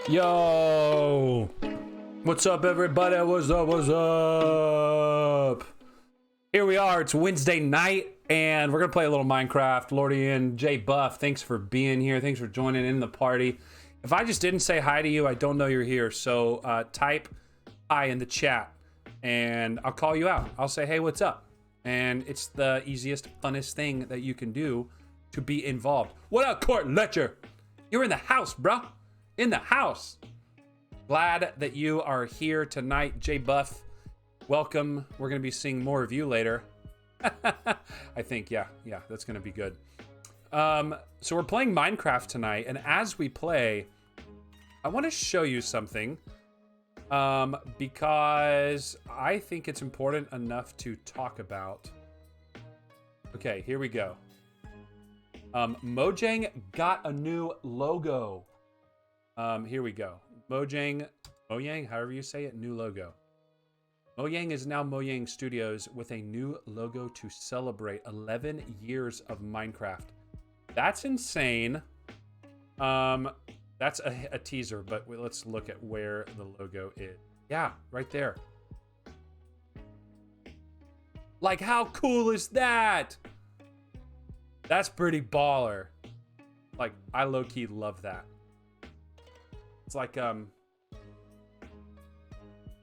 Yo! What's up, everybody? What's up? What's up? Here we are. It's Wednesday night, and we're going to play a little Minecraft. Lordy and Jay Buff, thanks for being here. Thanks for joining in the party. If I just didn't say hi to you, I don't know you're here. So type hi in the chat, and I'll call you out. I'll say, hey, what's up? And it's the easiest, funnest thing that you can do to be involved. What up, Court Letcher? You're in the house, bro. In the house. Glad that you are here tonight, Jay Buff. Welcome. We're going to be seeing more of you later. I think, yeah, that's going to be good. So we're playing Minecraft tonight, and as we play, I want to show you something because I think it's important enough to talk about. Okay, here we go. Mojang got a new logo. Here we go. Mojang, however you say it, new logo. Mojang is now Mojang Studios with a new logo to celebrate 11 years of Minecraft. That's insane. That's a teaser, but let's look at where the logo is. Yeah, right there. Like, how cool is that? That's pretty baller. Like, I low-key love that. It's like, it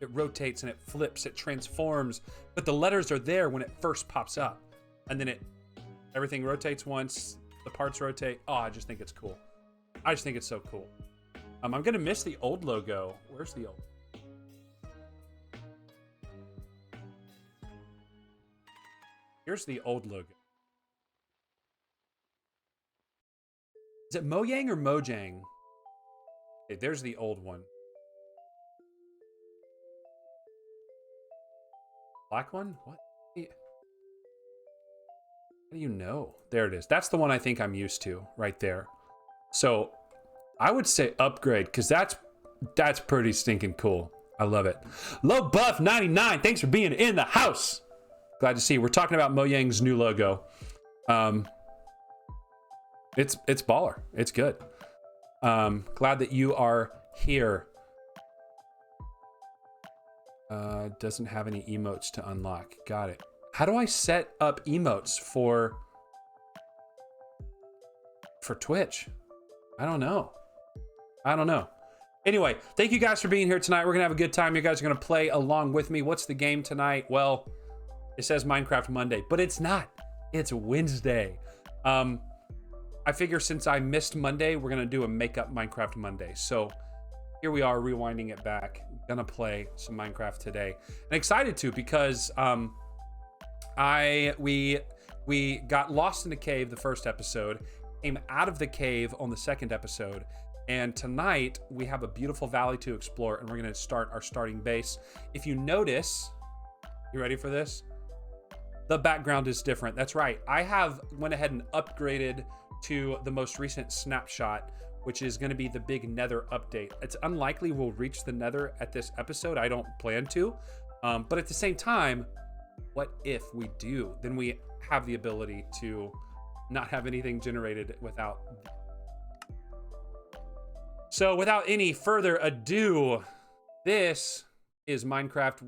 rotates and it flips, it transforms, but the letters are there when it first pops up. And then everything rotates once, the parts rotate. Oh, I just think it's cool. I just think it's so cool. I'm gonna miss the old logo. Where's the old? Here's the old logo. Is it Mojang or Mojang? Okay, there's the old one. Black one? What? How do you know? There it is. That's the one I think I'm used to, right there. So I would say upgrade, because that's pretty stinking cool. I love it. Low Buff 99, thanks for being in the house. Glad to see you. We're talking about Mojang's new logo. It's baller. It's good. Glad that you are here. Doesn't have any emotes to unlock. Got it. How do I set up emotes for Twitch? I don't know. Anyway, thank you guys for being here tonight. We're gonna have a good time. You guys are gonna play along with me. What's the game tonight? Well, it says Minecraft Monday, but it's not. It's Wednesday. I figure since I missed Monday, we're gonna do a makeup Minecraft Monday. So here we are, rewinding it back. Gonna play some Minecraft today, and excited to because we got lost in a cave the first episode, came out of the cave on the second episode, and tonight we have a beautiful valley to explore, and we're gonna start our starting base. If you notice, you ready for this? The background is different. That's right. I went ahead and upgraded to the most recent snapshot, which is going to be the big Nether update. It's unlikely we'll reach the Nether at this episode. I don't plan to. But at the same time, what if we do? Then we have the ability to not have anything generated without. So without any further ado, this is Minecraft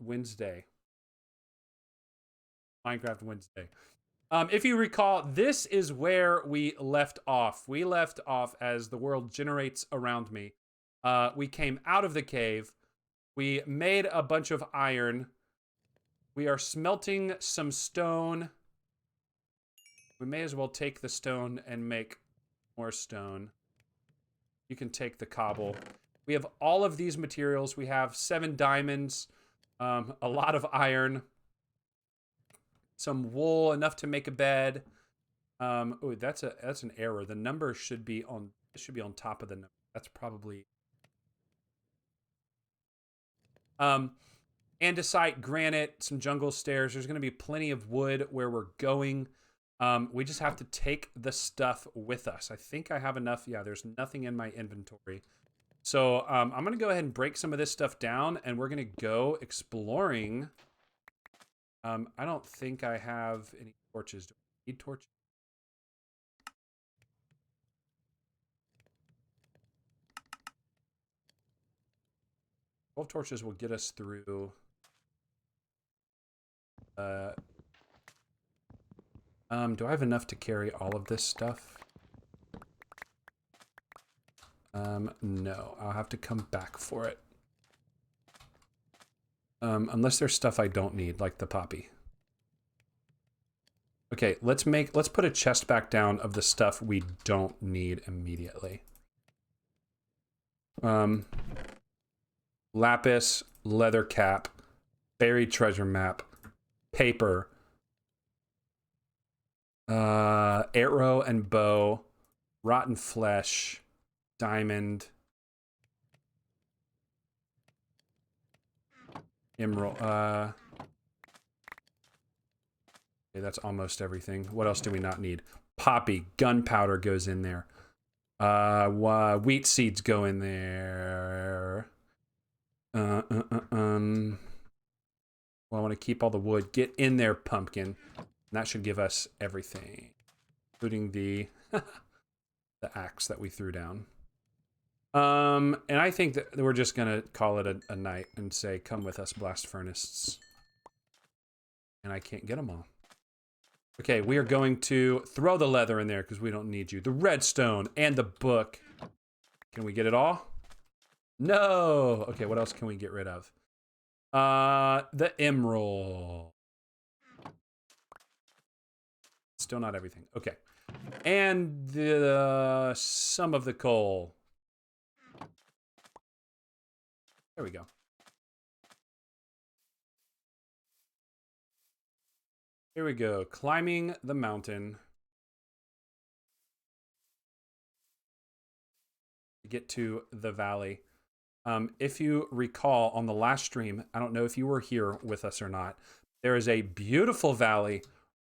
Wednesday. Minecraft Wednesday. If you recall, this is where we left off. We left off as the world generates around me. We came out of the cave. We made a bunch of iron. We are smelting some stone. We may as well take the stone and make more stone. You can take the cobble. We have all of these materials. We have 7 diamonds, a lot of iron, some wool, enough to make a bed. Oh, that's an error. The number should be on top of the number. That's probably andesite, granite, some jungle stairs. There's going to be plenty of wood where we're going. We just have to take the stuff with us. I think I have enough. Yeah, there's nothing in my inventory. So I'm going to go ahead and break some of this stuff down, and we're going to go exploring. I don't think I have any torches. Do I need torches? 12 torches will get us through. Do I have enough to carry all of this stuff? No, I'll have to come back for it. Unless there's stuff I don't need, like the poppy. Okay, let's put a chest back down of the stuff we don't need immediately. Lapis, leather cap, buried treasure map, paper, arrow and bow, rotten flesh, diamond, emerald. Okay, that's almost everything. What else do we not need? Poppy, gunpowder goes in there. Wheat seeds go in there. Well, I want to keep all the wood. Get in there, pumpkin. And that should give us everything, including the the axe that we threw down. And I think that we're just gonna call it a night and say, "Come with us, blast furnaces." And I can't get them all. Okay, we are going to throw the leather in there because we don't need you. The redstone and the book. Can we get it all? No. Okay, what else can we get rid of? The emerald. Still not everything. Okay. And the some of the coal. There we go. Here we go. Climbing the mountain to get to the valley. If you recall on the last stream, I don't know if you were here with us or not, there is a beautiful valley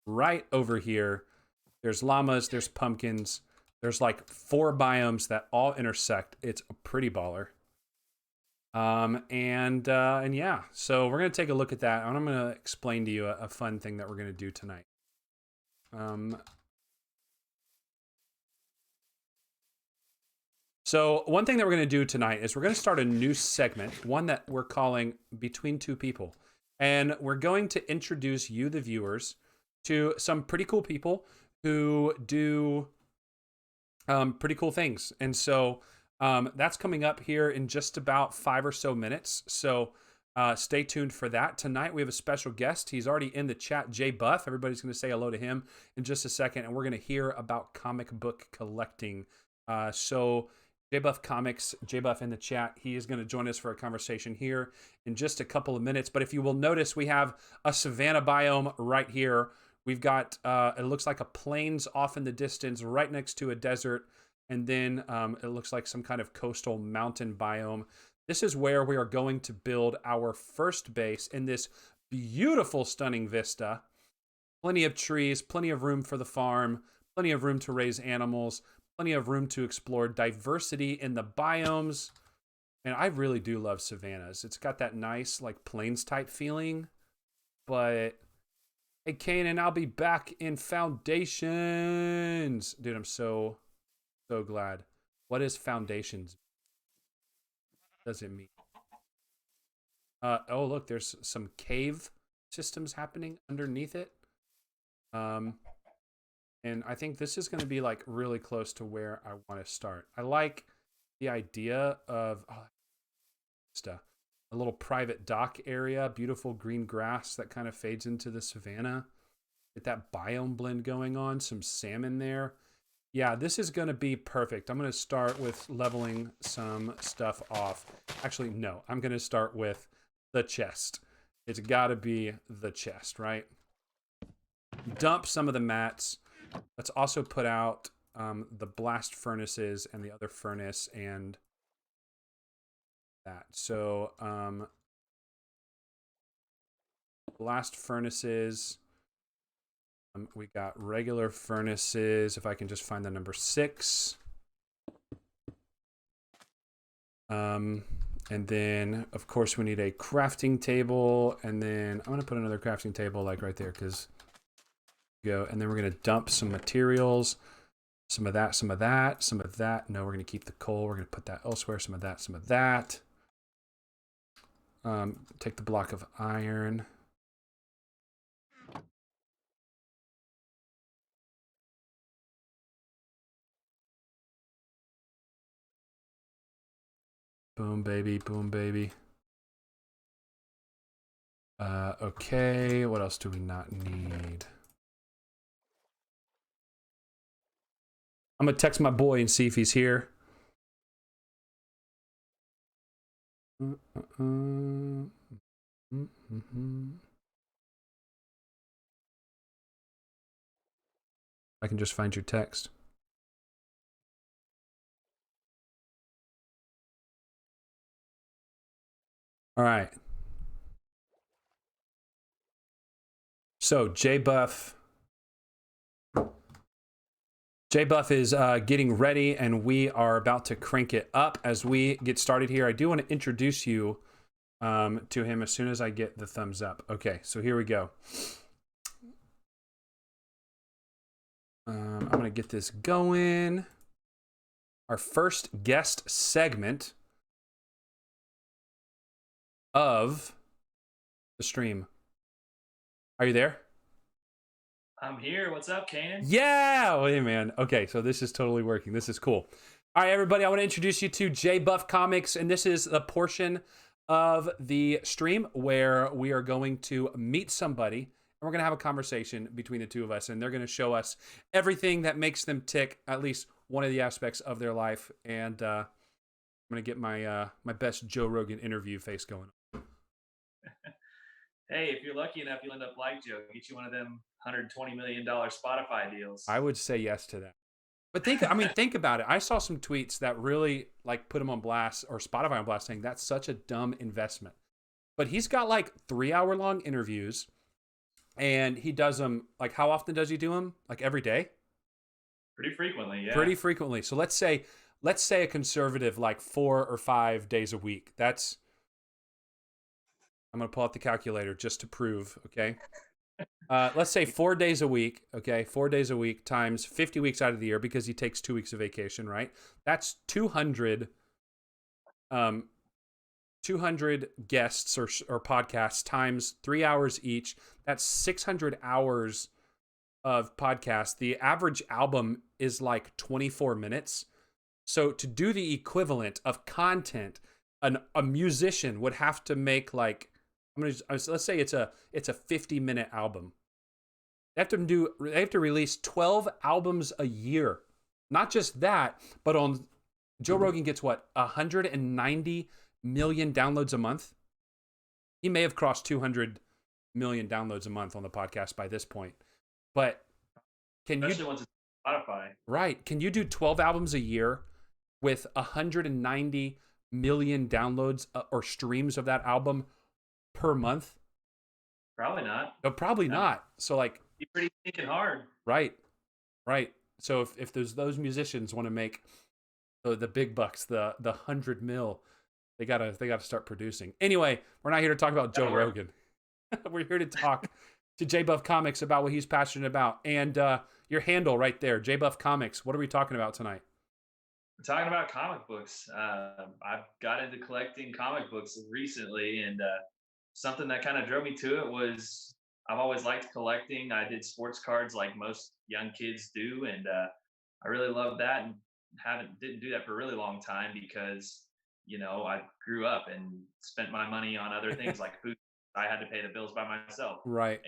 right over here. There's llamas, there's pumpkins, there's like 4 biomes that all intersect. It's a pretty baller. And yeah, so we're going to take a look at that, and I'm going to explain to you a fun thing that we're going to do tonight. So one thing that we're going to do tonight is we're going to start a new segment, one that we're calling Between Two People. And we're going to introduce you, the viewers, to some pretty cool people who do pretty cool things. And so that's coming up here in just about 5 or so minutes. So stay tuned for that. Tonight we have a special guest. He's already in the chat, Jay Buff. Everybody's going to say hello to him in just a second. And we're going to hear about comic book collecting. So Jay Buff Comics, Jay Buff in the chat, he is going to join us for a conversation here in just a couple of minutes. But if you will notice, we have a savanna biome right here. We've got, it looks like a plains off in the distance right next to a desert. And then it looks like some kind of coastal mountain biome. This is where we are going to build our first base in this beautiful, stunning vista. Plenty of trees, plenty of room for the farm, plenty of room to raise animals, plenty of room to explore diversity in the biomes. And I really do love savannas. It's got that nice, like, plains type feeling. But, hey, Kanan, I'll be back in Foundations. Dude, I'm so glad. What is Foundations? What does it mean? Oh, look, there's some cave systems happening underneath it. And I think this is going to be like really close to where I want to start. I like the idea of a little private dock area, beautiful green grass that kind of fades into the savanna. Get that biome blend going on, some salmon there. Yeah, this is going to be perfect. I'm going to start with leveling some stuff off. Actually, no, I'm going to start with the chest. It's got to be the chest, right? Dump some of the mats. Let's also put out the blast furnaces and the other furnace and that. So blast furnaces. We got regular furnaces. If I can just find the number 6. And then, of course, we need a crafting table. And then I'm going to put another crafting table like right there because go. And then we're going to dump some materials. Some of that, some of that, some of that. No, we're going to keep the coal. We're going to put that elsewhere. Some of that, some of that. Take the block of iron. Boom, baby. Boom, baby. Okay, what else do we not need? I'm gonna text my boy and see if he's here. I can just find your text. All right. So J Buff is getting ready, and we are about to crank it up as we get started here. I do want to introduce you to him as soon as I get the thumbs up. Okay, so here we go. I'm going to get this going. Our first guest segment of the stream. Are you there? I'm here. What's up, Kanan? Yeah! Hey, man. Okay, so this is totally working. This is cool. All right, everybody, I want to introduce you to J Buff Comics, and this is a portion of the stream where we are going to meet somebody, and we're going to have a conversation between the two of us, and they're going to show us everything that makes them tick, at least one of the aspects of their life, and I'm going to get my my best Joe Rogan interview face going. Hey, if you're lucky enough, you'll end up like Joe. Get you one of them $120 million Spotify deals. I would say yes to that. But think about it. I saw some tweets that really like put him on blast, or Spotify on blast, saying that's such a dumb investment. But he's got like 3-hour-long interviews, and he does them like, how often does he do them? Like every day? Pretty frequently, yeah. Pretty frequently. So let's say a conservative like 4 or 5 days a week. That's, I'm gonna pull out the calculator just to prove. Okay. Let's say 4 days a week. Okay, 4 days a week times 50 weeks out of the year, because he takes 2 weeks of vacation, right? That's 200 guests or podcasts times 3 hours each. That's 600 hours of podcast. The average album is like 24 minutes. So to do the equivalent of content, a musician would have to make like, let's say it's a 50-minute album. They have to release 12 albums a year. Not just that, but on Joe Rogan gets what, 190 million downloads a month. He may have crossed 200 million downloads a month on the podcast by this point. But especially once it's Spotify. Right. Can you do 12 albums a year with 190 million downloads or streams of that album per month? Probably not. No, probably not. So like, be pretty thinking hard. Right. So if there's those musicians want to make the big bucks, the 100 mil, they gotta start producing. Anyway, we're not here to talk about Joe Rogan. We're here to talk to J Buff Comics about what he's passionate about. And your handle right there, J Buff Comics. What are we talking about tonight? We're talking about comic books. I've got into collecting comic books recently, and something that kind of drove me to it was I've always liked collecting. I did sports cards like most young kids do, and I really loved that, and didn't do that for a really long time because I grew up and spent my money on other things like food. I had to pay the bills by myself. Right.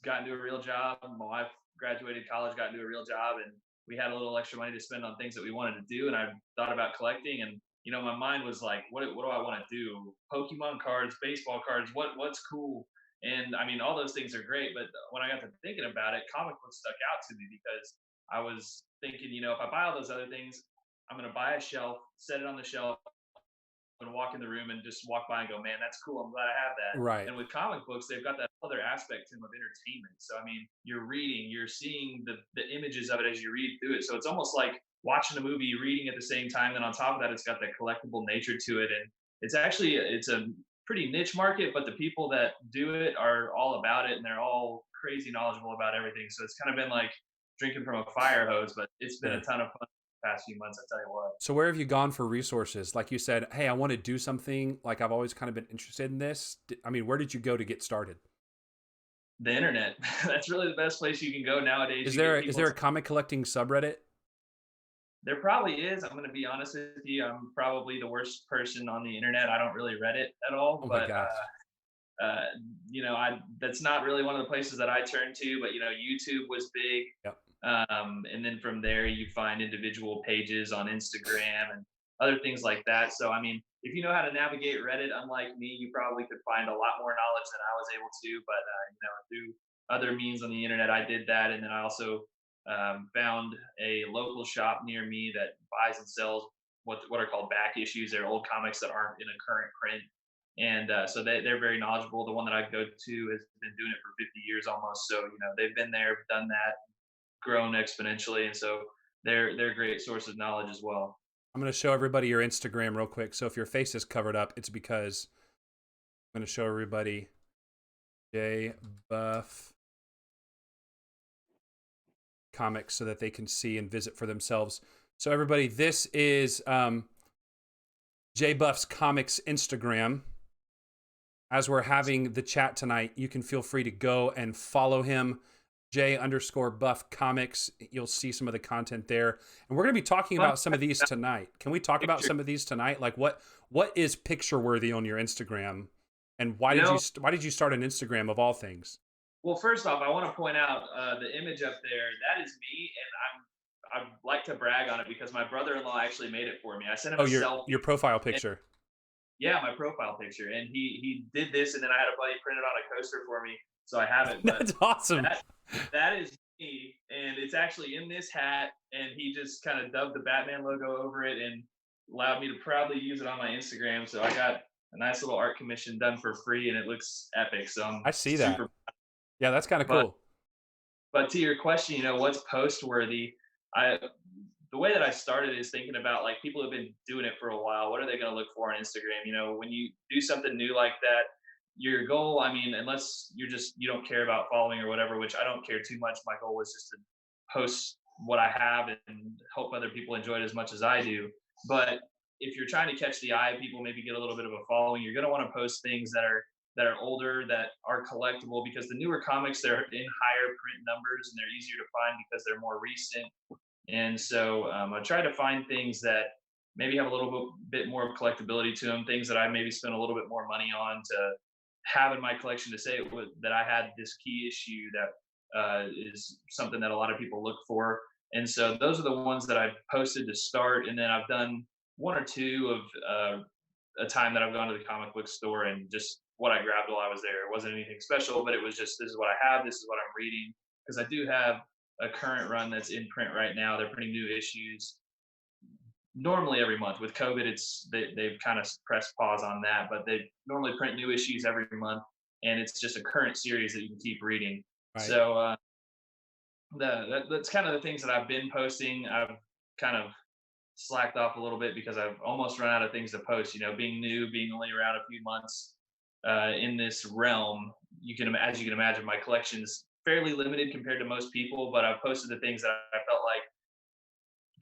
Got into a real job. My wife graduated college, got into a real job, and we had a little extra money to spend on things that we wanted to do. And I thought about collecting, and my mind was like, what do I want to do? Pokemon cards, baseball cards, what's cool? And I mean, all those things are great, but when I got to thinking about it, comic books stuck out to me because I was thinking, if I buy all those other things, I'm going to buy a shelf, set it on the shelf, and walk in the room and just walk by and go, man, that's cool. I'm glad I have that. Right. And with comic books, they've got that other aspect to them of entertainment. So, I mean, you're reading, you're seeing the images of it as you read through it. So it's almost like watching a movie, reading at the same time. Then on top of that, it's got that collectible nature to it. And it's a pretty niche market, but the people that do it are all about it, and they're all crazy knowledgeable about everything. So it's kind of been like drinking from a fire hose, but it's been a ton of fun. past few months. I tell you what. So where have you gone for resources? Like you said, hey, I want to do something. Like I've always kind of been interested in this. I mean, where did you go to get started? The internet. That's really the best place you can go nowadays. Is You get there is people. there a comic collecting subreddit? There probably is. I'm going to be honest with you. I'm probably the worst person on the internet. I don't really Reddit at all, Oh my but gosh. uh, I that's not really one of the places that I turn to. But YouTube was big, Yep. and then from there you find individual pages on Instagram and other things like that. So I mean, if you know how to navigate Reddit, unlike me, you probably could find a lot more knowledge than I was able to. But through other means on the internet, I did that, and then I also found a local shop near me that buys and sells what are called back issues. They're old comics that aren't in a current print, and so they're very knowledgeable. The one that I go to has been doing it for 50 years almost. So they've been there, done that, grown exponentially, and so they're a great source of knowledge as well. I'm going to show everybody your Instagram real quick. So if your face is covered up, it's because I'm going to show everybody J Buff Comics so that they can see and visit for themselves. So everybody, this is J Buff's Comics Instagram. As we're having the chat tonight, you can feel free to go and follow him, J_Buff Comics. You'll see some of the content there. And we're going to be talking about some of these tonight. Can we talk about some of these tonight? Like what is picture worthy on your Instagram? And why did you start an Instagram of all things? Well, first off, I want to point out the image up there. That is me, and I'd like to brag on it because my brother-in-law actually made it for me. I sent him a selfie. Your profile picture. Yeah, my profile picture, and he did this, and then I had a buddy print it on a coaster for me, so I have it. But that's awesome. that is me, and it's actually in this hat, and he just kind of dubbed the Batman logo over it and allowed me to proudly use it on my Instagram. So I got a nice little art commission done for free, and it looks epic. So I see that. Yeah, that's kind of cool. But to your question, what's post worthy? The way that I started is thinking about like people have been doing it for a while. What are they going to look for on Instagram? When you do something new like that, your goal, I mean, unless you don't care about following or whatever, which I don't care too much. My goal was just to post what I have and hope other people enjoy it as much as I do. But if you're trying to catch the eye of people, maybe get a little bit of a following, you're going to want to post things that are older, that are collectible, because the newer comics, they're in higher print numbers and they're easier to find because they're more recent. And so I try to find things that maybe have a little bit more collectability to them, things that I maybe spent a little bit more money on to have in my collection, to say that I had this key issue that is something that a lot of people look for. And so those are the ones that I've posted to start. And then I've done one or two of a time that I've gone to the comic book store and just what I grabbed while I was there. It wasn't anything special, but it was just, this is what I have, this is what I'm reading. Because I do have a current run that's in print right now. They're printing new issues normally every month. With COVID, they've kind of pressed pause on that, but they normally print new issues every month, and it's just a current series that you can keep reading. Right. So that's kind of the things that I've been posting. I've kind of slacked off a little bit because I've almost run out of things to post. Being new, being only around a few months in this realm, as you can imagine, my collection's fairly limited compared to most people. But I've posted the things that I felt like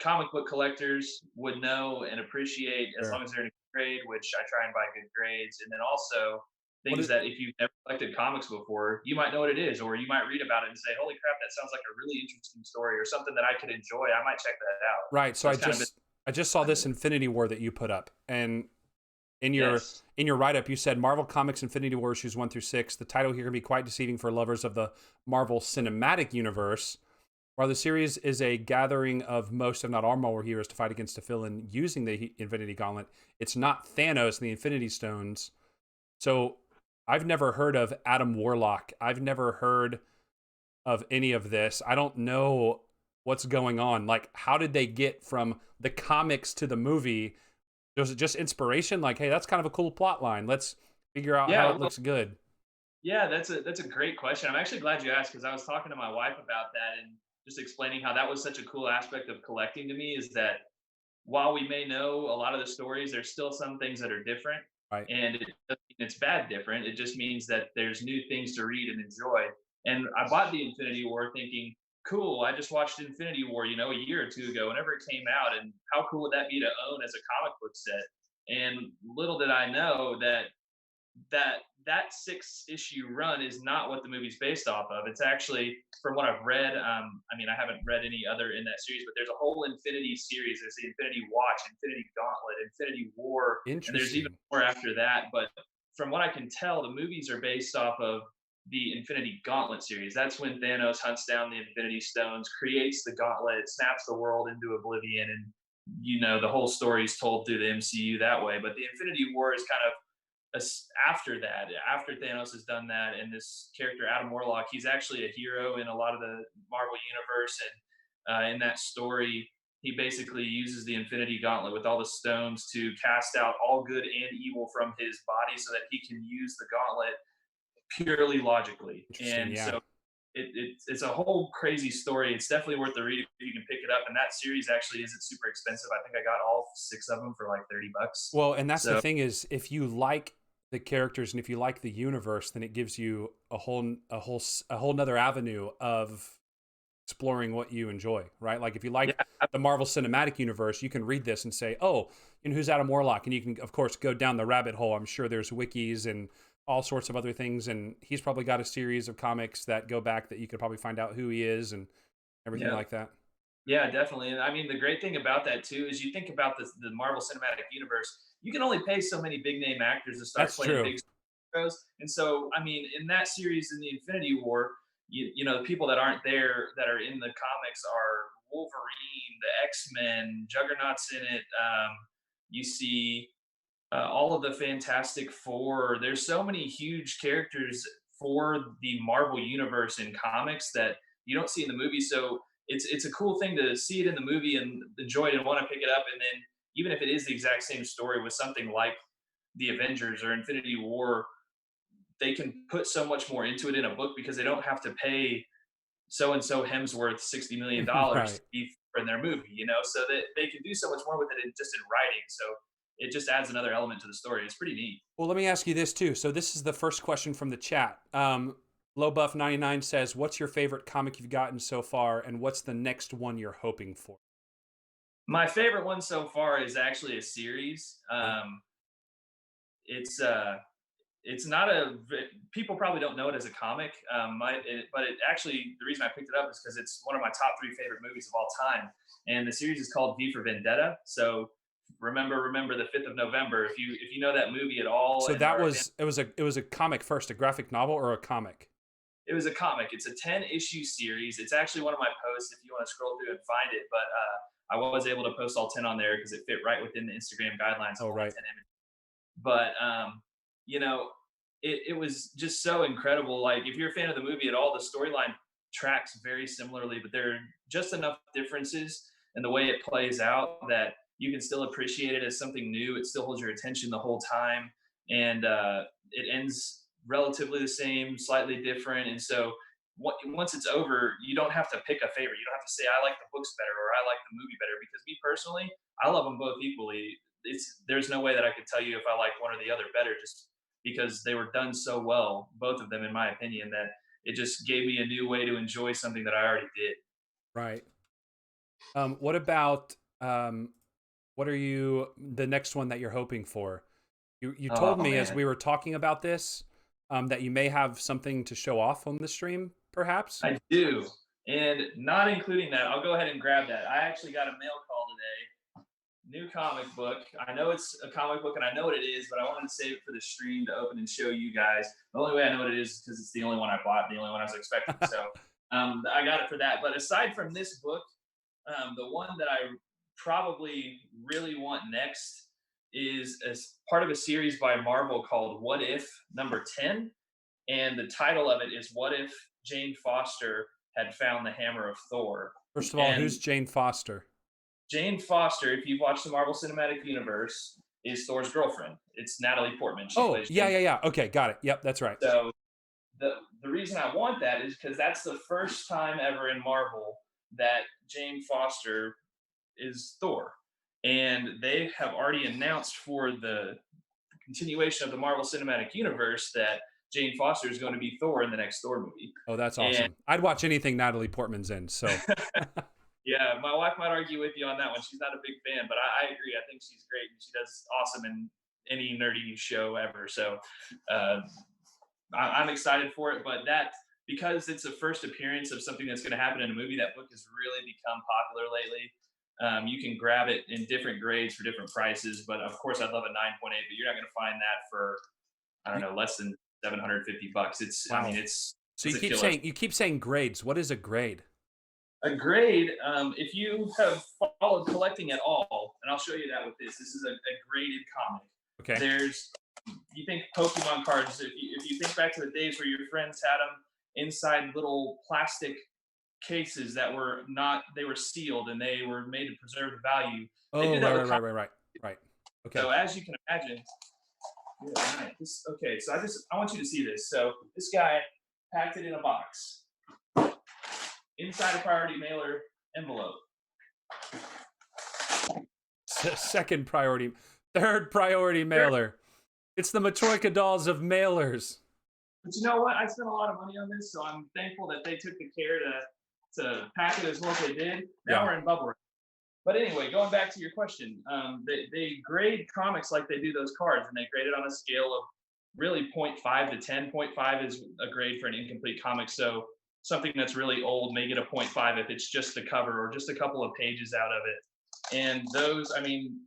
comic book collectors would know and appreciate, as long as they're in a grade, which I try and buy good grades. And then also things that if you've never collected comics before, you might know what it is, or you might read about it and say, holy crap, that sounds like a really interesting story, or something that I could enjoy. I might check that out. Right. So I just saw this Infinity War that you put up, and in your write-up, you said Marvel Comics Infinity War issues 1 through 6. The title here can be quite deceiving for lovers of the Marvel Cinematic Universe. While the series is a gathering of most, if not all, Marvel heroes to fight against a villain using the Infinity Gauntlet, it's not Thanos and the Infinity Stones. So I've never heard of Adam Warlock. I've never heard of any of this. I don't know what's going on. Like, how did they get from the comics to the movie? Was it just inspiration? Like, hey, that's kind of a cool plot line. Let's figure out how it looks good. Yeah, that's a great question. I'm actually glad you asked, because I was talking to my wife about that and just explaining how that was such a cool aspect of collecting to me, is that while we may know a lot of the stories, there's still some things that are different. Right. And it doesn't mean it's bad different. It just means that there's new things to read and enjoy. And I bought the Infinity War thinking, cool. I just watched Infinity War, a year or two ago, whenever it came out, and how cool would that be to own as a comic book set? And little did I know that 6-issue run is not what the movie's based off of. It's actually, from what I've read, I mean, I haven't read any other in that series, but there's a whole Infinity series. There's the Infinity Watch, Infinity Gauntlet, Infinity War, and there's even Interesting. more after that. But from what I can tell, the movies are based off of the Infinity Gauntlet series. That's when Thanos hunts down the Infinity Stones, creates the Gauntlet, snaps the world into oblivion, and the whole story is told through the MCU that way. But the Infinity War is kind of after that, after Thanos has done that, and this character Adam Warlock, he's actually a hero in a lot of the Marvel universe, and in that story, he basically uses the Infinity Gauntlet with all the stones to cast out all good and evil from his body, so that he can use the gauntlet purely logically. Interesting. And Yeah. so it's a whole crazy story. It's definitely worth the read if you can pick it up. And that series actually isn't super expensive. I think I got all 6 of them for like $30. Well, and that's the So thing is, if you like the characters and if you like the universe, then it gives you a whole nother avenue of exploring what you enjoy, right? Like if you like yeah, the Marvel Cinematic Universe, you can read this and say, "Oh, who's Adam Warlock?" And you can, of course, go down the rabbit hole. I'm sure there's wikis and all sorts of other things, and he's probably got a series of comics that go back that you could probably find out who he is and everything yeah, like that. yeah, definitely. And I mean, the great thing about that too is you think about the Marvel Cinematic Universe. You can only pay so many big name actors to start That's playing true. big heroes, and so I mean, in that series, in the Infinity War, the people that aren't there that are in the comics are Wolverine, the X-Men, Juggernaut's in it. You see all of the Fantastic Four. There's so many huge characters for the Marvel universe in comics that you don't see in the movie. So it's a cool thing to see it in the movie and enjoy it and want to pick it up. And then even if it is the exact same story with something like the Avengers or Infinity War, they can put so much more into it in a book because they don't have to pay so and so Hemsworth $60 million Right. to be in their movie, so that they can do so much more with it just in writing. So it just adds another element to the story. It's pretty neat. Well, let me ask you this too. So this is the first question from the chat. Lowbuff99 says, "What's your favorite comic you've gotten so far, and what's the next one you're hoping for?" My favorite one so far is actually a series. Okay. It's it's not people probably don't know it as a comic, but it actually, the reason I picked it up is because it's one of my top 3 favorite movies of all time, and the series is called V for Vendetta. So remember the 5th of November. If you know that movie at all So and that are a fan. was it was a comic first, a graphic novel or a comic? It was a comic. It's a 10-issue series. It's actually one of my posts if you want to scroll through and find it. But I was able to post all 10 on there because it fit right within the Instagram guidelines of Oh, only right. 10 images. But you know, it was just so incredible. Like if you're a fan of the movie at all, the storyline tracks very similarly, but there are just enough differences in the way it plays out that you can still appreciate it as something new. It still holds your attention the whole time, and it ends relatively the same, slightly different. And so once it's over, you don't have to pick a favorite. You don't have to say I like the books better or I like the movie better, because me personally, I love them both equally. There's no way that I could tell you if I like one or the other better, just because they were done so well, both of them, in my opinion, that it just gave me a new way to enjoy something that I already did. Right. What about what are you the next one that you're hoping for? You told Oh me as man, we were talking about this that you may have something to show off on the stream, perhaps. I do. And not including that, I'll go ahead and grab that. I actually got a mail call today. New comic book. I know it's a comic book and I know what it is, but I wanted to save it for the stream to open and show you guys. The only way I know what it is because it's the only one I bought, the only one I was expecting. So I got it for that. But aside from this book, the one that I probably really want next is as part of a series by Marvel called What If Number 10. And the title of it is What If Jane Foster Had Found the Hammer of Thor? First of all, And who's Jane Foster? Jane Foster, if you've watched the Marvel Cinematic Universe, is Thor's girlfriend. It's Natalie Portman. She Oh, plays yeah, Jane. yeah, yeah. Okay, got it. Yep, that's right. So the reason I want that is because that's the first time ever in Marvel that Jane Foster is Thor. And they have already announced for the continuation of the Marvel Cinematic Universe that Jane Foster is going to be Thor in the next Thor movie. Oh, that's And awesome. I'd watch anything Natalie Portman's in. So yeah, my wife might argue with you on that one. She's not a big fan, but I agree. I think she's great, and she does awesome in any nerdy show ever. So uh, I'm excited for it. But that, because it's a first appearance of something that's going to happen in a movie, that book has really become popular lately. You can grab it in different grades for different prices, but of course, I'd love a 9.8. But you're not going to find that for, I don't know, less than $750. I mean, wow. So it's a killer. you keep saying grades. What is a grade? A grade, if you have followed collecting at all, and I'll show you that with this. This is a graded comic. Okay. You think Pokemon cards. If you think back to the days where your friends had them inside little plastic cases that were not, they were sealed and they were made to preserve the value. They Oh, did that with right. Okay. So as you can imagine, yeah, right. Okay, so I want you to see this. So this guy packed it in a box inside a priority mailer envelope. Second priority, third priority mailer. It's the Matroika dolls of mailers. But you know what? I spent a lot of money on this, so I'm thankful that they took the care to pack it as well as they did. Now we're in bubble wrap. But anyway, going back to your question, they grade comics like they do those cards, and they grade it on a scale of really 0.5 to 10. 0.5 is a grade for an incomplete comic, so something that's really old may get a 0.5 if it's just the cover or just a couple of pages out of it. And those, I mean,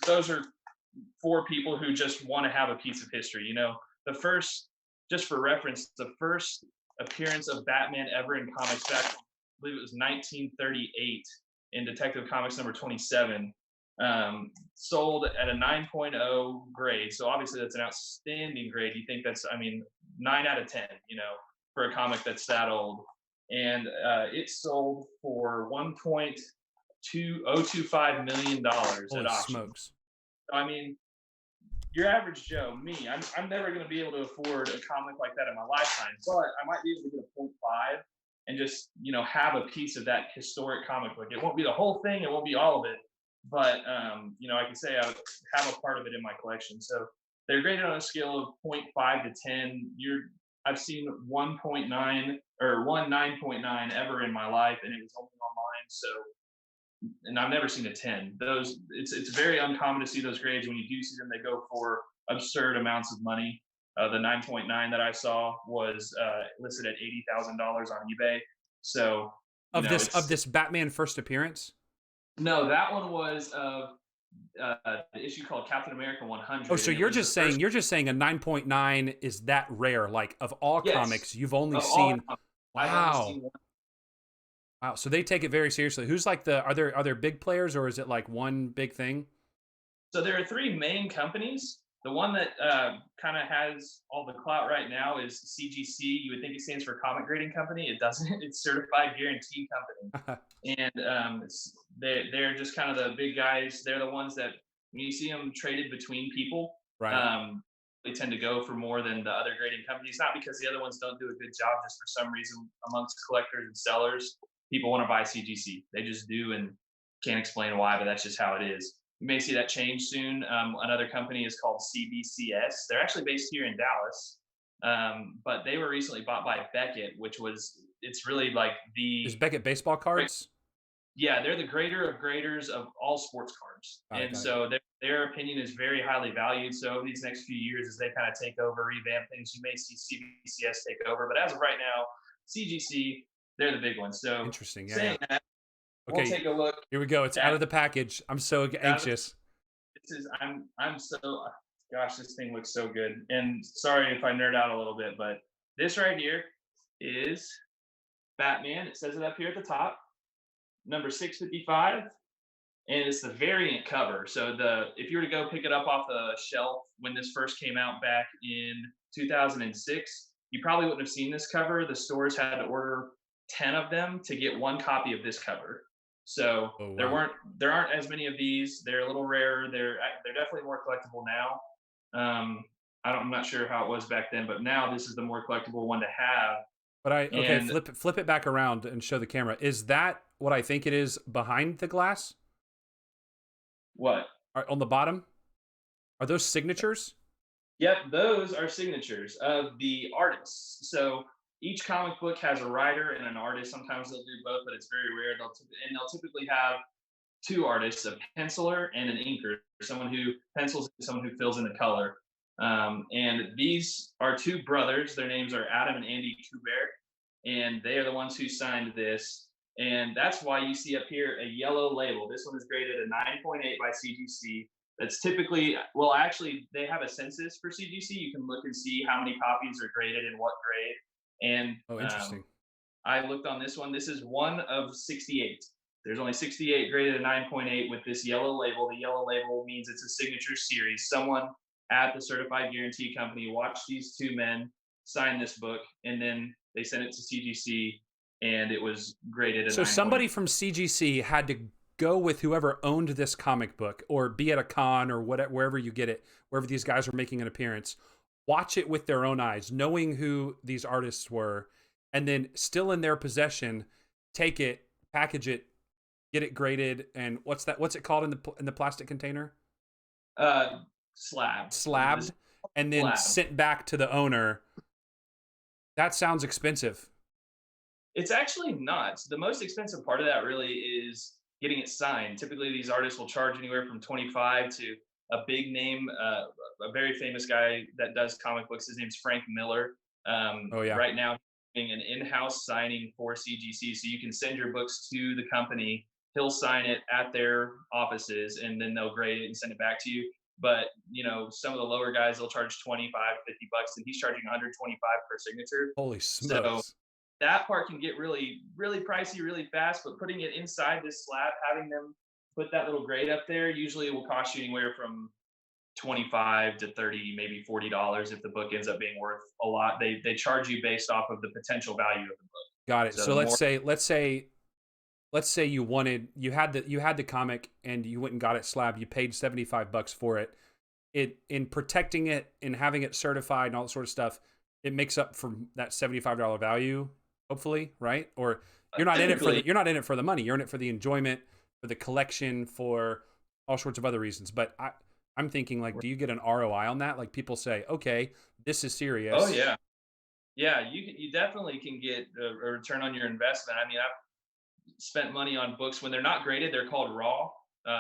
those are for people who just want to have a piece of history. You know, just for reference, the first appearance of Batman ever in comics back, I believe it was 1938 in Detective Comics number 27, sold at a 9.0 grade. So obviously that's an outstanding grade. You think that's, I mean, 9 out of 10, you know, for a comic that's that old. And it sold for $1.2025 million at auction. Smokes. I mean, your average Joe, me, I'm never going to be able to afford a comic like that in my lifetime, but I might be able to get a 0.5 and just, you know, have a piece of that historic comic book. It won't be the whole thing, it won't be all of it, but you know, I can say I would have a part of it in my collection. So they're graded on a scale of 0.5 to 10. I've seen 1.9 or 9.9 ever in my life, and it was only online. So, and I've never seen a 10. It's very uncommon to see those grades. When you do see them, they go for absurd amounts of money. The 9.9 that I saw was listed at $80,000 on eBay. So of this Batman first appearance. No, that one was of the issue called Captain America 100. Oh, so you're just saying a 9.9 is that rare? Like of all comics, you've only seen. Wow. I've only seen one. Wow. So they take it very seriously. Who's like are there big players, or is it like one big thing? So there are three main companies. The one that kind of has all the clout right now is CGC. You would think it stands for Comic Grading Company. It doesn't. It's Certified Guaranteed Company. And they're just kind of the big guys. They're the ones that when you see them traded between people, right. They tend to go for more than the other grading companies. Not because the other ones don't do a good job, just for some reason amongst collectors and sellers, people want to buy CGC. They just do and can't explain why, but that's just how it is. You may see that change soon. Another company is called CBCS. They're actually based here in Dallas, but they were recently bought by Beckett, it's really like Is Beckett baseball cards? Yeah, they're the grader of graders of all sports cards. And so their opinion is very highly valued. So over these next few years, as they kind of take over, revamp things, you may see CBCS take over. But as of right now, CGC, they're the big ones. So interesting. Saying that, okay, we'll take a look. Here we go. It's out of the package. I'm so anxious. I'm so, gosh, this thing looks so good. And sorry if I nerd out a little bit, but this right here is Batman. It says it up here at the top, number 655, and it's the variant cover. So if you were to go pick it up off the shelf when this first came out back in 2006, you probably wouldn't have seen this cover. The stores had to order 10 of them to get one copy of this cover. So there aren't as many of these. They're a little rarer. They're definitely more collectible now. I'm not sure how it was back then, but now this is the more collectible one to have. But flip it back around and show the camera. Is that what I think it is behind the glass? What? On the bottom? Are those signatures? Yep, those are signatures of the artists. So each comic book has a writer and an artist. Sometimes they'll do both, but it's very rare. They'll typically have two artists, a penciler and an inker, someone who pencils and someone who fills in the color. And these are two brothers. Their names are Adam and Andy Kubert, and they are the ones who signed this. And that's why you see up here a yellow label. This one is graded a 9.8 by CGC. That's typically, well, actually, they have a census for CGC. You can look and see how many copies are graded in what grade. And Oh, interesting. I looked on this one. This is one of 68. There's only 68 graded at 9.8 with this yellow label. The yellow label means it's a signature series. Someone at the certified guarantee company watched these two men sign this book, and then they sent it to CGC, and it was graded a So 9.8. somebody from CGC had to go with whoever owned this comic book, or be at a con or whatever, wherever you get it, wherever these guys are making an appearance, watch it with their own eyes, knowing who these artists were, and then still in their possession, take it, package it, get it graded, and what's it called in the plastic container? Uh, Slabbed. This Slabbed, and then slab. sent back to the owner. That sounds expensive. It's actually not. The most expensive part of that really is getting it signed. Typically, these artists will charge anywhere from 25 to a big name, a very famous guy that does comic books. His name's Frank Miller. Oh yeah. Right now, doing an in-house signing for CGC, so you can send your books to the company. He'll sign it at their offices, and then they'll grade it and send it back to you. But some of the lower guys they'll charge 25, $50, and he's charging 125 per signature. Holy So smokes. that part can get really, really pricey really fast, but putting it inside this slab, having them put that little grade up there, usually it will cost you anywhere from 25 to 30, maybe $40 if the book ends up being worth a lot. They charge you based off of the potential value of the book. Got it. So So the more let's say you had the comic and you went and got it slabbed. You paid $75 for it. It in protecting it and having it certified and all that sort of stuff, it makes up for that $75 value, hopefully, right? Or typically, you're not in it for the money. You're in it for the enjoyment, for the collection, for all sorts of other reasons. But I'm thinking, like, do you get an ROI on that? Like, people say, okay, this is oh serious. yeah, yeah, you definitely can get a return on your investment. I mean, I've spent money on books when they're not graded. They're called raw.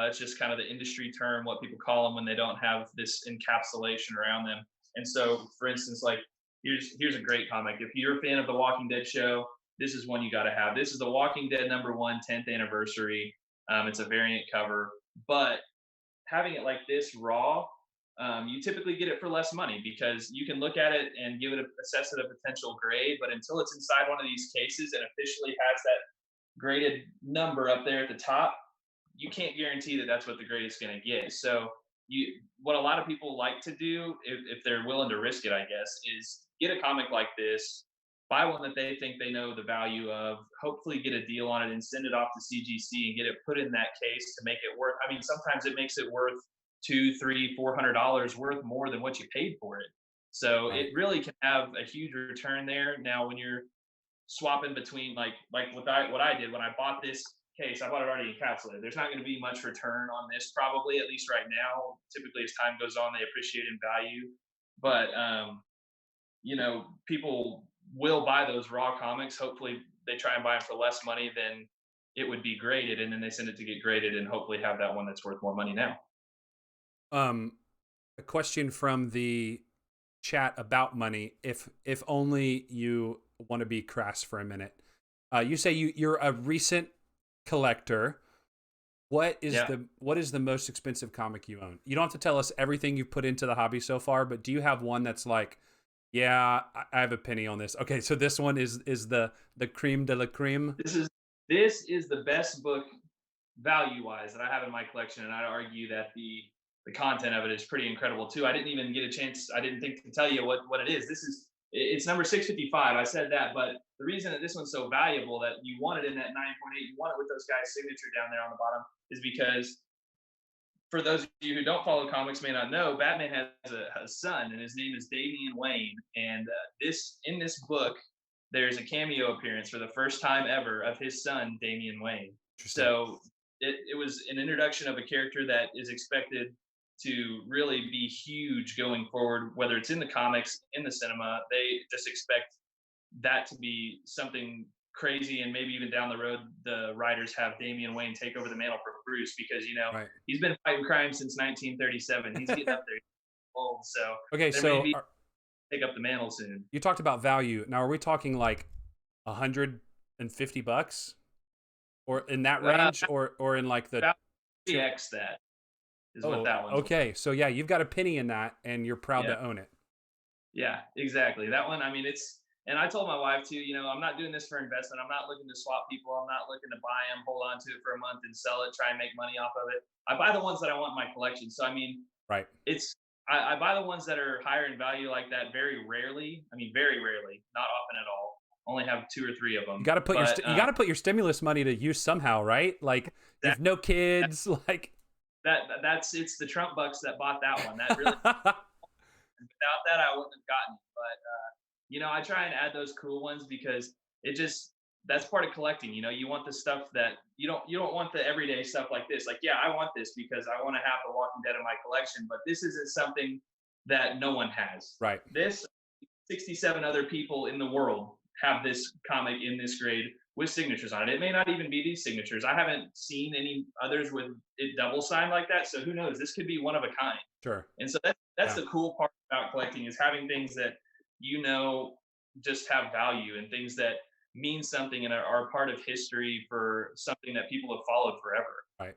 It's just kind of the industry term, what people call them when they don't have this encapsulation around them. And so, for instance, like here's a great comic. If you're a fan of the Walking Dead show, this is one you got to have. This is the Walking Dead #1 10th anniversary. It's a variant cover, but having it like this raw, you typically get it for less money because you can look at it and assess it a potential grade. But until it's inside one of these cases and officially has that graded number up there at the top, you can't guarantee that that's what the grade is going to get. So what a lot of people like to do, if they're willing to risk it, I guess, is get a comic like this, buy one that they think they know the value of, hopefully get a deal on it and send it off to CGC and get it put in that case to make it worth. I mean, sometimes it makes it worth two, three, $400 worth more than what you paid for it. So Right. it really can have a huge return there. Now, when you're swapping between like what I did when I bought this case, I bought it already encapsulated. There's not going to be much return on this probably, at least right now. Typically, as time goes on, they appreciate in value. But people will buy those raw comics. Hopefully, they try and buy them for less money than it would be graded, and then they send it to get graded, and hopefully have that one that's worth more money now. Um, a question from the chat about money. If only you want to be crass for a minute. You say you're a recent collector. Yeah. What is the most expensive comic you own? You don't have to tell us everything you've put into the hobby so far, but do you have one that's like, yeah, I have a penny on this. Okay, so this one is the creme de la creme. This is the best book value wise that I have in my collection, and I'd argue that the content of it is pretty incredible too. I didn't even get a chance. I didn't think to tell you what it is. It's number 655. I said that, but the reason that this one's so valuable that you want it in that 9.8, you want it with those guys' signature down there on the bottom, is because for those of you who don't follow comics may not know, Batman has a son, and his name is Damian Wayne. And this in this book, there's a cameo appearance for the first time ever of his son, Damian Wayne. Interesting. So it was an introduction of a character that is expected to really be huge going forward, whether it's in the comics, in the cinema. They just expect that to be something crazy, and maybe even down the road the writers have Damian Wayne take over the mantle for Bruce, because Right. he's been fighting crime since 1937. He's getting up there old, so Okay, there may so be take up the mantle soon. you talked about value. Now, are we talking like $150 or in that range, or in like the About 3x that is what that one's worth. okay. So yeah, you've got a penny in that, and you're proud Yeah. to own it. Yeah, exactly. That one, I mean, and I told my wife too, I'm not doing this for investment. I'm not looking to swap people. I'm not looking to buy them, hold on to it for a month and sell it, try and make money off of it. I buy the ones that I want in my collection. So, I mean, Right. I buy the ones that are higher in value like that very rarely. I mean, very rarely, not often at all. Only have 2 or 3 of them. You got to put you got to put your stimulus money to use somehow, right? Like, you have no kids, like it's the Trump bucks that bought that one. That really, without that, I wouldn't have gotten it. But I try and add those cool ones because that's part of collecting. You want the stuff that you don't want the everyday stuff like this. Like, yeah, I want this because I want to have The Walking Dead in my collection, but this isn't something that no one has. Right. This 67 other people in the world have this comic in this grade with signatures on it. It may not even be these signatures. I haven't seen any others with it double signed like that. So who knows? This could be one of a kind. Sure. And so that's the cool part about collecting, is having things that just have value, and things that mean something and are part of history for something that people have followed forever. Right.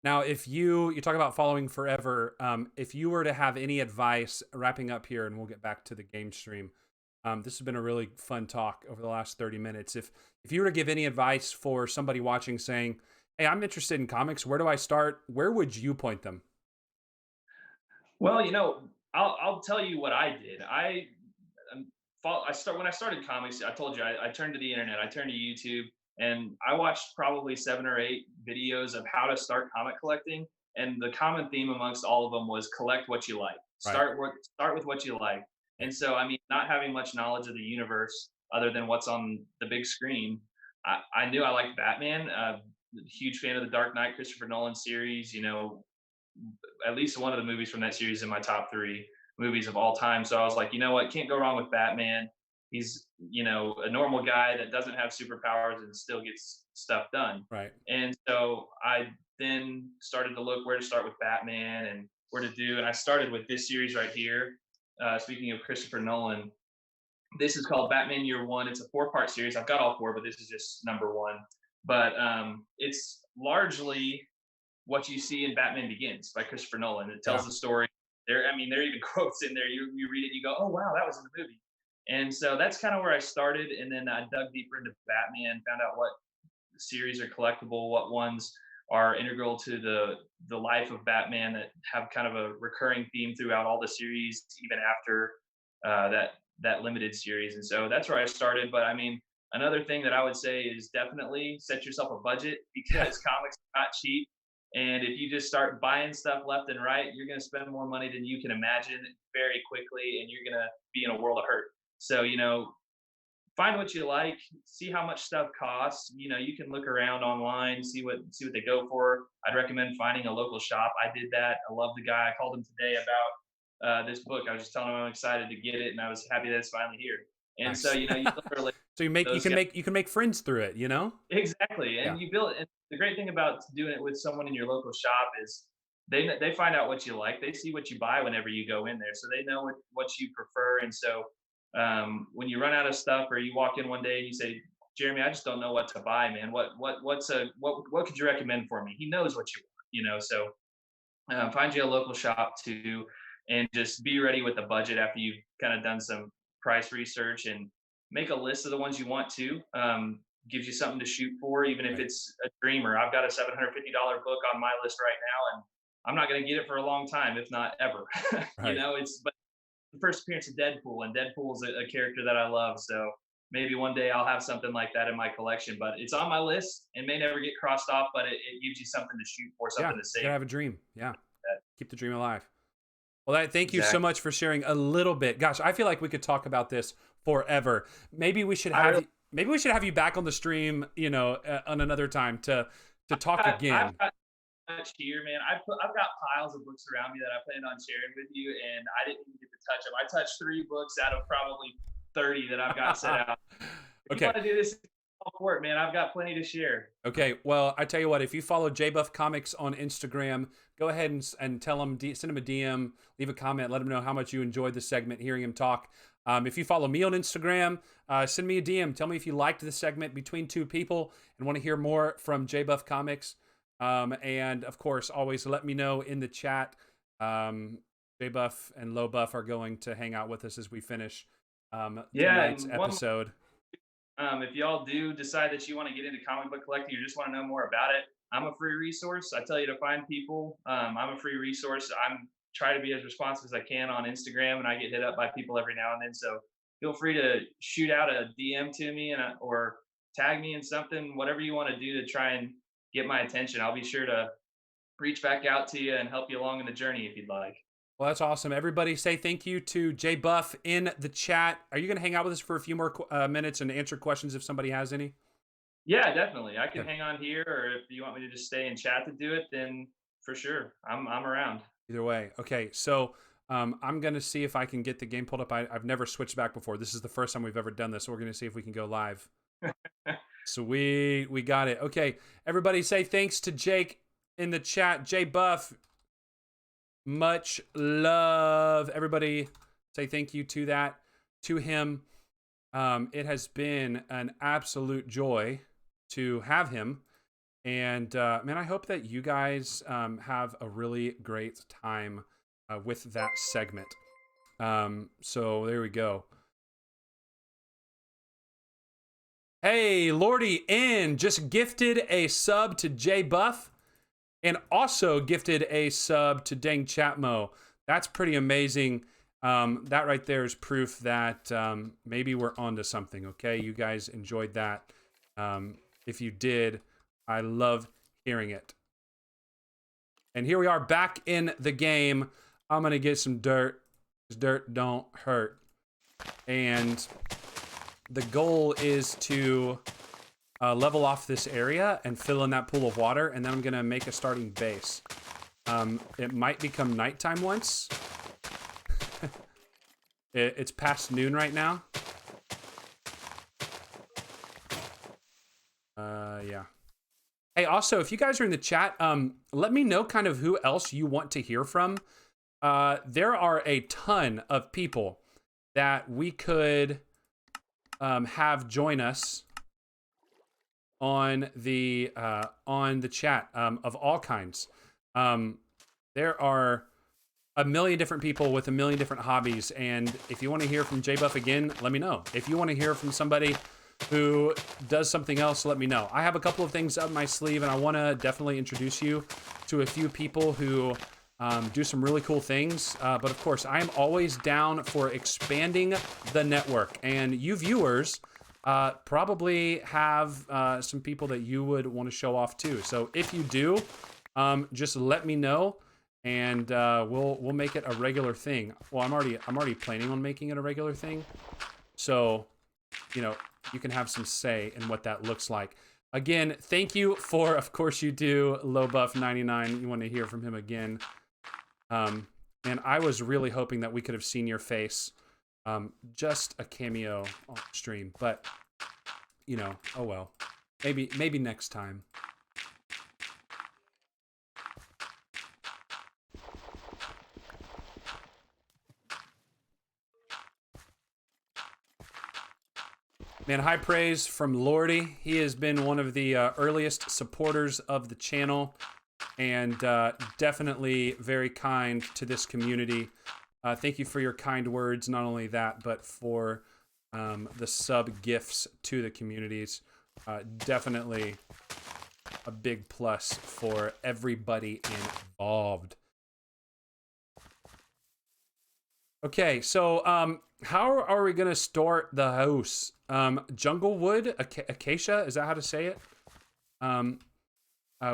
Now, if you talk about following forever, if you were to have any advice, wrapping up here, and we'll get back to the game stream. This has been a really fun talk over the last 30 minutes. If you were to give any advice for somebody watching saying, hey, I'm interested in comics, where do I start? Where would you point them? Well, I'll tell you what I did. When I started comics, I told you I turned to the internet, I turned to YouTube, and I watched probably 7 or 8 videos of how to start comic collecting. And the common theme amongst all of them was collect what you like. Right. Start with what you like. And so, I mean, not having much knowledge of the universe other than what's on the big screen, I knew I liked Batman. Huge fan of the Dark Knight, Christopher Nolan series. At least one of the movies from that series in my top 3 movies of all time. So I was like, you know what? Can't go wrong with Batman. He's, a normal guy that doesn't have superpowers and still gets stuff done. Right. And so I then started to look where to start with Batman and where to do. And I started with this series right here. Speaking of Christopher Nolan, this is called Batman Year One. It's a 4-part series. I've got all 4, but this is just number 1. But it's largely what you see in Batman Begins by Christopher Nolan. It tells the story. There are even quotes in there. You read it, you go, oh wow, that was in the movie. And so that's kind of where I started. And then I dug deeper into Batman, found out what series are collectible, what ones are integral to the life of Batman, that have kind of a recurring theme throughout all the series, even after that limited series. And so that's where I started. But I mean, another thing that I would say is definitely set yourself a budget, because comics are not cheap. And if you just start buying stuff left and right, you're going to spend more money than you can imagine very quickly, and you're going to be in a world of hurt. So, find what you like, see how much stuff costs. You can look around online, see what they go for. I'd recommend finding a local shop. I did that. I love the guy. I called him today about this book. I was just telling him I'm excited to get it, and I was happy that it's finally here. And Nice. so, you literally So you can make friends through it, Exactly. And you build it. And the great thing about doing it with someone in your local shop is they find out what you like. They see what you buy whenever you go in there, so they know what you prefer. And so when you run out of stuff, or you walk in one day and you say, Jeremy, I just don't know what to buy, man. What could you recommend for me? He knows what you want, so find you a local shop too, and just be ready with the budget after you've kind of done some price research, and make a list of the ones you want to. Gives you something to shoot for, even if it's a dreamer. I've got a $750 book on my list right now, and I'm not going to get it for a long time, if not ever. Right. But the first appearance of Deadpool, and Deadpool's a character that I love. So maybe one day I'll have something like that in my collection, but it's on my list and may never get crossed off, but it gives you something to shoot for, something to save. You gotta have a dream. Yeah. Keep the dream alive. Well, thank you so much for sharing a little bit. Gosh, I feel like we could talk about this forever. Maybe we should have you back on the stream, on another time to talk again. much here, man. I've got piles of books around me that I planned on sharing with you, and I didn't even get to touch them. I touched 3 books out of probably 30 that I've got set out. If you Okay. want to do this, go for it, man. I've got plenty to share. Okay, well, I tell you what, if you follow JBuff Comics on Instagram, go ahead and tell him, send him a DM, leave a comment, let him know how much you enjoyed the segment, hearing him talk. If you follow me on Instagram, send me a DM. Tell me if you liked the segment between two people and want to hear more from JBuff Comics. And of course, always let me know in the chat. JBuff and Low Buff are going to hang out with us as we finish tonight's episode. If y'all do decide that you want to get into comic book collecting or just want to know more about it, I'm a free resource. I tell you to find people. I'm a free resource. I'm try to be as responsive as I can on Instagram, and I get hit up by people every now and then. So feel free to shoot out a DM to me or tag me in something, whatever you want to do to try and get my attention. I'll be sure to reach back out to you and help you along in the journey if you'd like. Well, that's awesome. Everybody say thank you to JBuff in the chat. Are you going to hang out with us for a few more minutes and answer questions if somebody has any? Yeah, definitely. I can hang on here, or if you want me to just stay and chat to do it, then for sure. I'm around. Either way. Okay, so I'm going to see if I can get the game pulled up. I've never switched back before. This is the first time we've ever done this, so we're going to see if we can go live. Sweet. We got it. Okay, everybody say thanks to Jake in the chat. JBuff, much love. Everybody say thank you to him. It has been an absolute joy to have him. And man, I hope that you guys have a really great time with that segment. So there we go. Hey, Lordy N just gifted a sub to JBuff and also gifted a sub to dangCHAPMO. That's pretty amazing. That right there is proof that maybe we're onto something, okay? You guys enjoyed that. If you did, I love hearing it. And here we are back in the game. I'm going to get some dirt. Dirt don't hurt. And the goal is to level off this area and fill in that pool of water. And then I'm going to make a starting base. It might become nighttime once. It's past noon right now. Yeah. Hey, also, if you guys are in the chat, let me know kind of who else you want to hear from. There are a ton of people that we could have join us on the chat of all kinds. There are a million different people with a million different hobbies, and if you want to hear from JBuff again, let me know. If you want to hear from somebody who does something else, let me know. I have a couple of things up my sleeve, and I want to definitely introduce you to a few people who do some really cool things. But of course, I am always down for expanding the network, and you viewers probably have some people that you would want to show off too. So if you do, just let me know, and we'll make it a regular thing. Well, I'm already planning on making it a regular thing, so you know, you can have some say in what that looks like. Again, thank you for, of course you do, LowBuff99. You want to hear from him again. And I was really hoping that we could have seen your face. Just a cameo on stream, but you know, oh well. Maybe next time. Man, high praise from Lordy. He has been one of the earliest supporters of the channel, and definitely very kind to this community. Thank you for your kind words. Not only that, but for the sub gifts to the communities. Definitely a big plus for everybody involved. Okay, so how are we gonna start the house? Jungle wood, acacia, is that how to say it?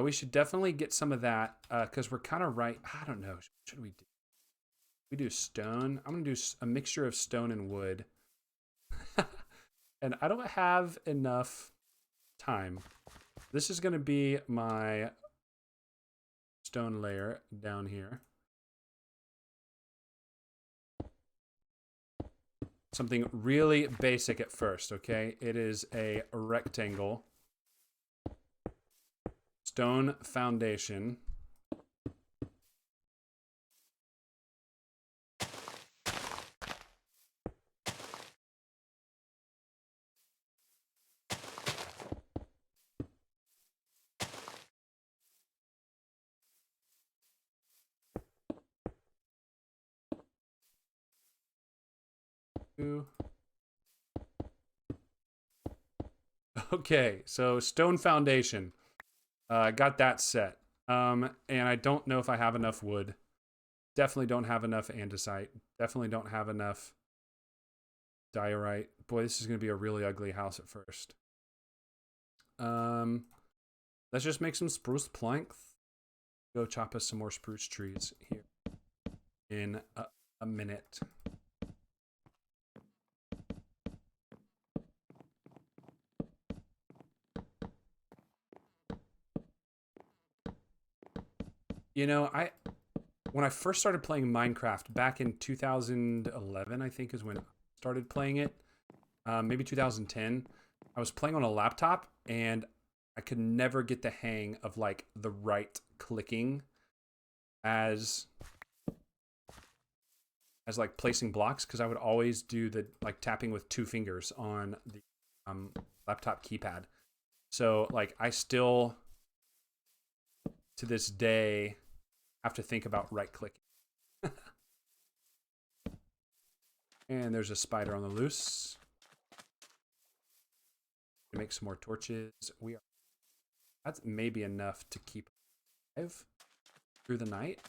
We should definitely get some of that because we're kind of right. I don't know. What should we do? We do stone. I'm gonna do a mixture of stone and wood, and I don't have enough time. This is gonna be my stone layer down here. Something really basic at first, okay? It is a rectangle. Stone foundation. Okay, so stone foundation. Got that set. And I don't know if I have enough wood. Definitely don't have enough andesite. Definitely don't have enough diorite. Boy, this is going to be a really ugly house at first. Let's just make some spruce planks. Go chop us some more spruce trees here in a minute. You know, when I first started playing Minecraft back in 2011, I think is when I started playing it. Maybe 2010. I was playing on a laptop and I could never get the hang of like the right clicking as like placing blocks, because I would always do the like tapping with 2 fingers on the laptop keypad. So like I still to this day have to think about right clicking. And there's a spider on the loose. Make some more torches. That's maybe enough to keep alive through the night.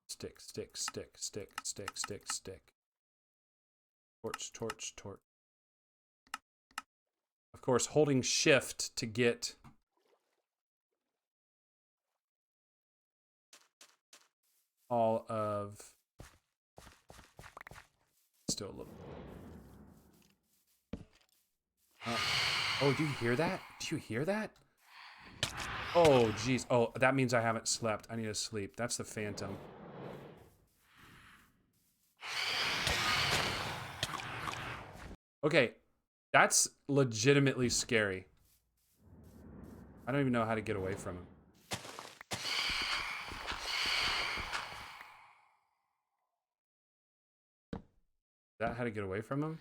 Stick. Torch. Of course, holding shift to get all of still a little. Oh, do you hear that? Do you hear that? Oh, geez. Oh, that means I haven't slept. I need to sleep. That's the phantom. Okay, that's legitimately scary. I don't even know how to get away from him. Is that how to get away from him?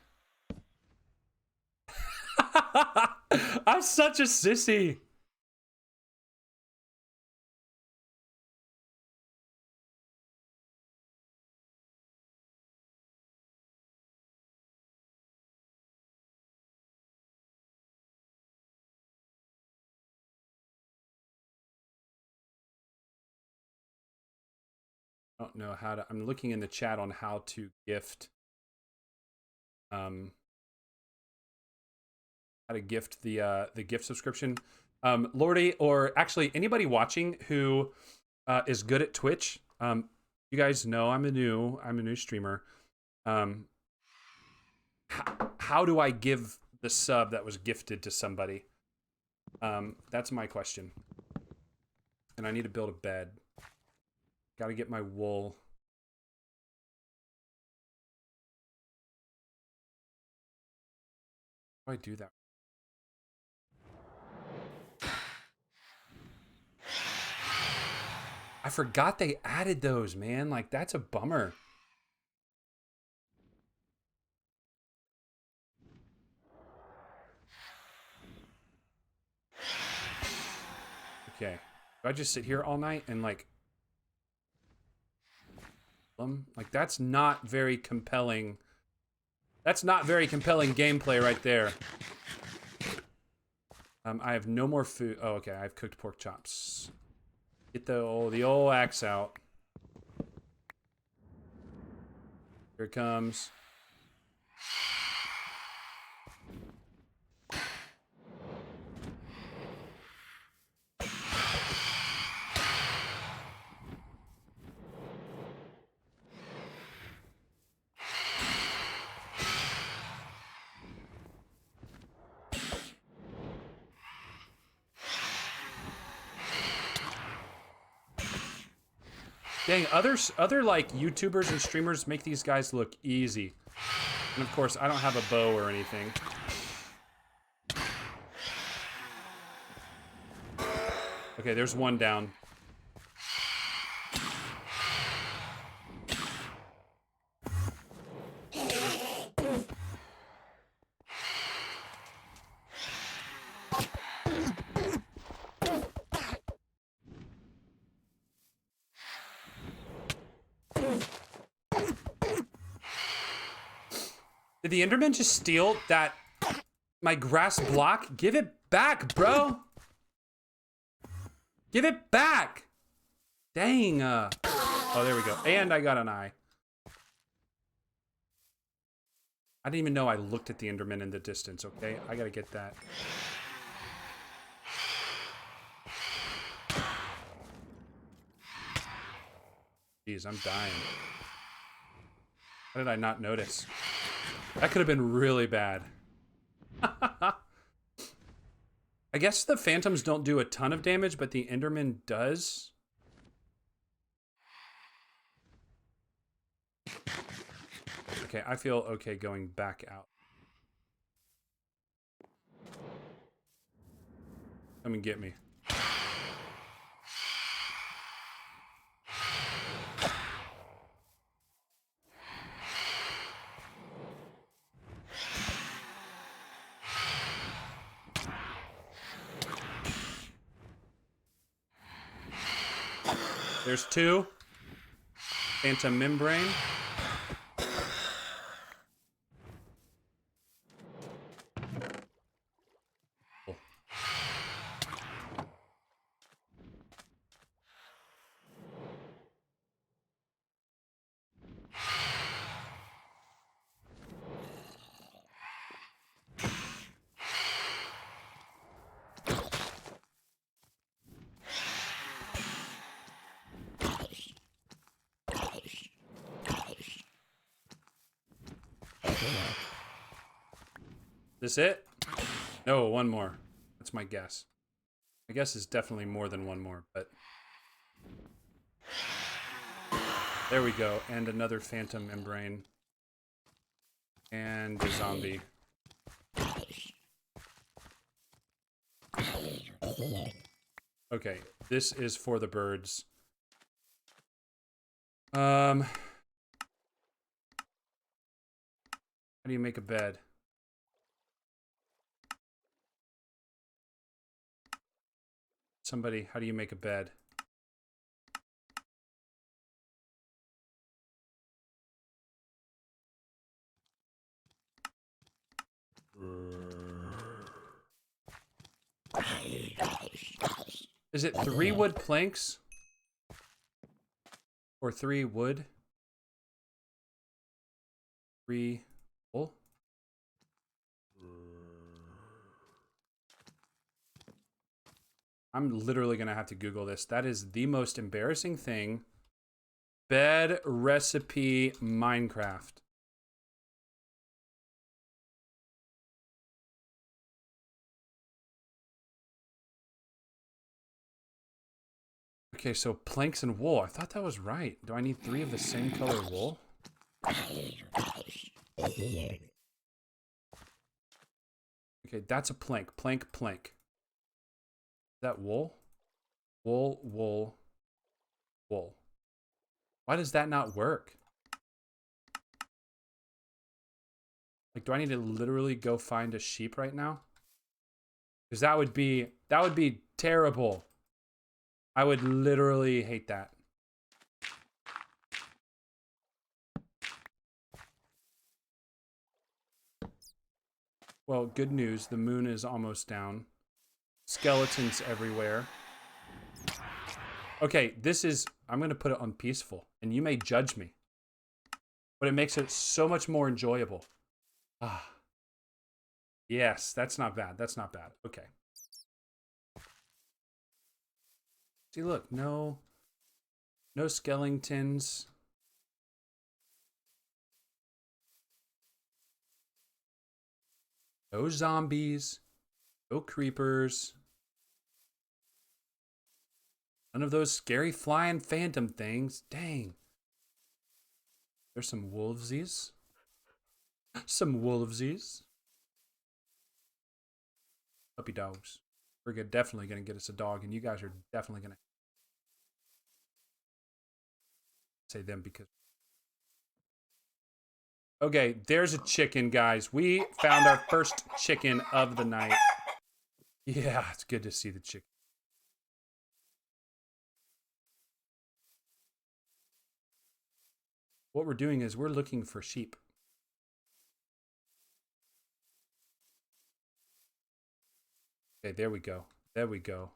I'm such a sissy. I don't know how to. I'm looking in the chat on how to gift. How to gift the gift subscription. Lordy, or actually anybody watching who is good at Twitch. You guys know I'm a new streamer. How do I give the sub that was gifted to somebody? That's my question. And I need to build a bed. Got to get my wool. How do I do that? I forgot they added those, man. Like, that's a bummer. Okay. Do I just sit here all night and like that's not very compelling. That's not very compelling gameplay right there. I have no more food. Oh, okay. I've cooked pork chops. Get the old axe out. Here it comes. Dang, other like YouTubers and streamers make these guys look easy. And of course, I don't have a bow or anything. Okay, there's one down. Did the Enderman just steal that, my grass block? Give it back, bro. Give it back. Dang. Oh, there we go. And I got an eye. I didn't even know I looked at the Enderman in the distance, okay? I gotta get that. Jeez, I'm dying. How did I not notice? That could have been really bad. I guess the phantoms don't do a ton of damage, but the Enderman does. Okay, I feel okay going back out. Come and get me. There's two. Phantom membrane. Cool. This it? No, one more. That's my guess. My guess is definitely more than one more, but... There we go. And another phantom membrane. And a zombie. Okay, this is for the birds. How do you make a bed? Somebody, how do you make a bed? Is it 3 wood planks? Or 3 wood? 3 wool? I'm literally gonna have to Google this. That is the most embarrassing thing. Bed recipe Minecraft. Okay, so planks and wool. I thought that was right. Do I need 3 of the same color wool? Okay, that's a plank. Plank, plank. Is that wool? Wool, wool, wool. Why does that not work? Like, do I need to literally go find a sheep right now? Because that would be terrible. I would literally hate that. Well, good news. The moon is almost down. Skeletons everywhere. Okay, this is... I'm going to put it on peaceful. And you may judge me. But it makes it so much more enjoyable. Ah. Yes, that's not bad. That's not bad. Okay. See, look. No skeletons. No zombies. No creepers. None of those scary flying phantom things. Dang. There's some wolvesies. Some wolvesies. Puppy dogs. We're definitely going to get us a dog, and you guys are definitely going to say them because... Okay, there's a chicken, guys. We found our first chicken of the night. Yeah, it's good to see the chicken. What we're doing is we're looking for sheep. Okay, there we go. There we go.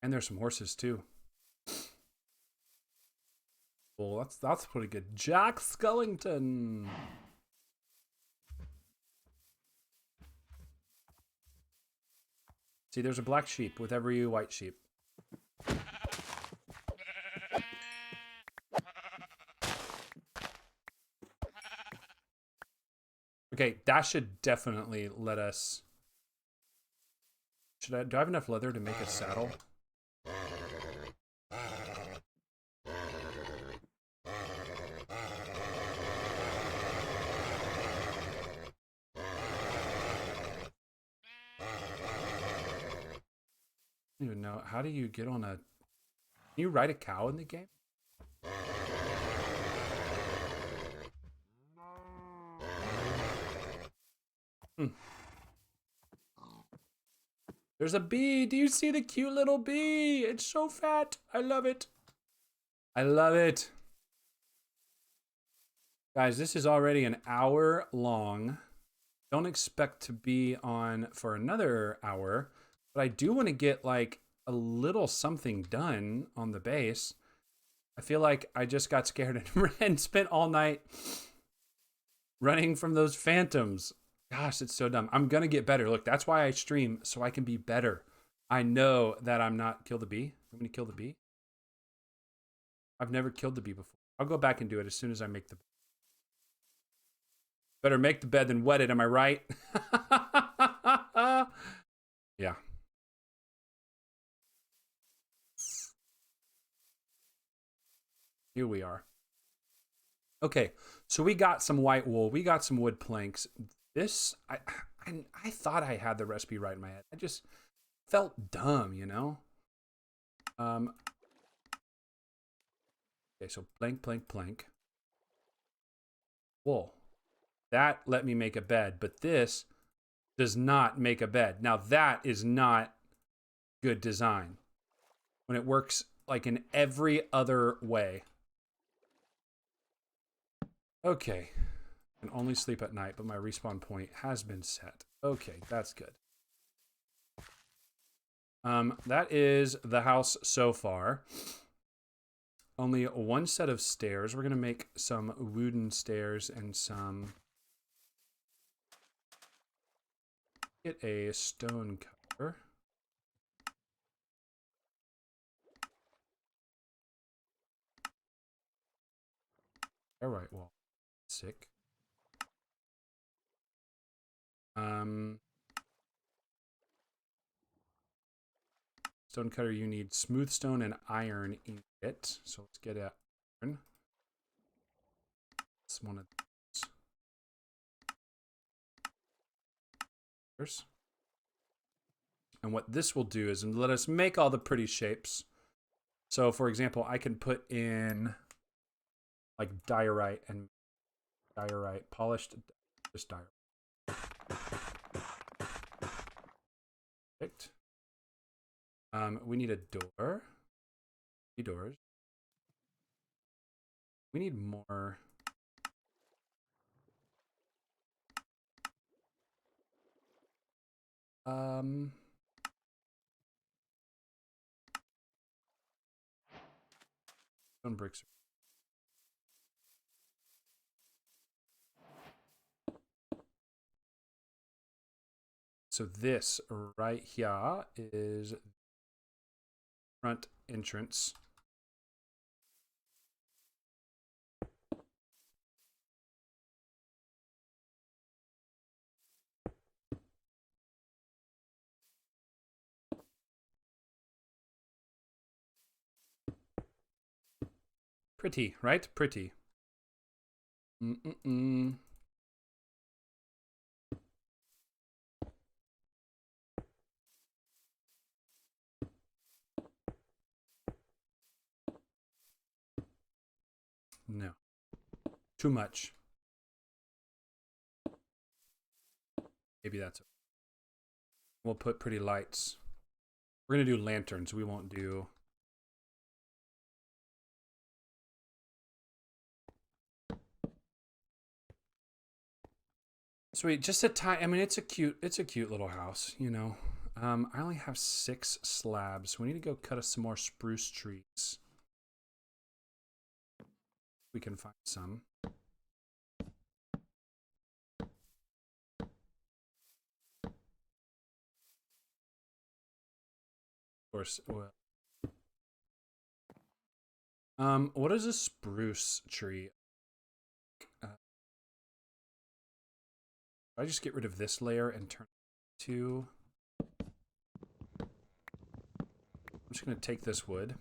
And there's some horses too. Well, that's pretty good. Jack Skellington. See, there's a black sheep with every white sheep. Okay, that should definitely let us... do I have enough leather to make a saddle? I don't even know. How do you get on a... Can you ride a cow in the game? There's a bee. Do you see the cute little bee? It's so fat. I love it. I love it. Guys, this is already an hour long. Don't expect to be on for another hour, but I do want to get like a little something done on the base. I feel like I just got scared and spent all night running from those phantoms. Gosh, it's so dumb. I'm going to get better. Look, that's why I stream, so I can be better. I know that I'm not... Kill the bee? I'm going to kill the bee? I've never killed the bee before. I'll go back and do it as soon as I make the bed. Better make the bed than wet it, am I right? Yeah. Here we are. Okay, so we got some white wool. We got some wood planks. This, I thought I had the recipe right in my head. I just felt dumb, you know? Okay, so plank, plank, plank. Wool. That let me make a bed, but this does not make a bed. Now that is not good design. When it works like in every other way. Okay. I can only sleep at night, but my respawn point has been set. Okay, that's good. That is the house so far. Only one set of stairs. We're going to make some wooden stairs and some... Get a stone cutter. All right, well, sick. Stone cutter, you need smooth stone and iron in it. So let's get a iron. It's one of those. And what this will do is let us make all the pretty shapes. So for example, I can put in like diorite and diorite, polished, just diorite. Perfect. We need a door. 3 doors. We need more. Stone bricks. So this right here is front entrance. Pretty, right? Pretty. Mm-mm-mm. No. Too much. Maybe that's it. We'll put pretty lights. We're going to do lanterns. We won't do... Sweet. Just a tiny... I mean, it's a cute little house, you know. I only have 6 slabs. We need to go cut us some more spruce trees. We can find some. Of course. Well, what is a spruce tree? I just get rid of this layer and turn it to... I'm just going to take this wood.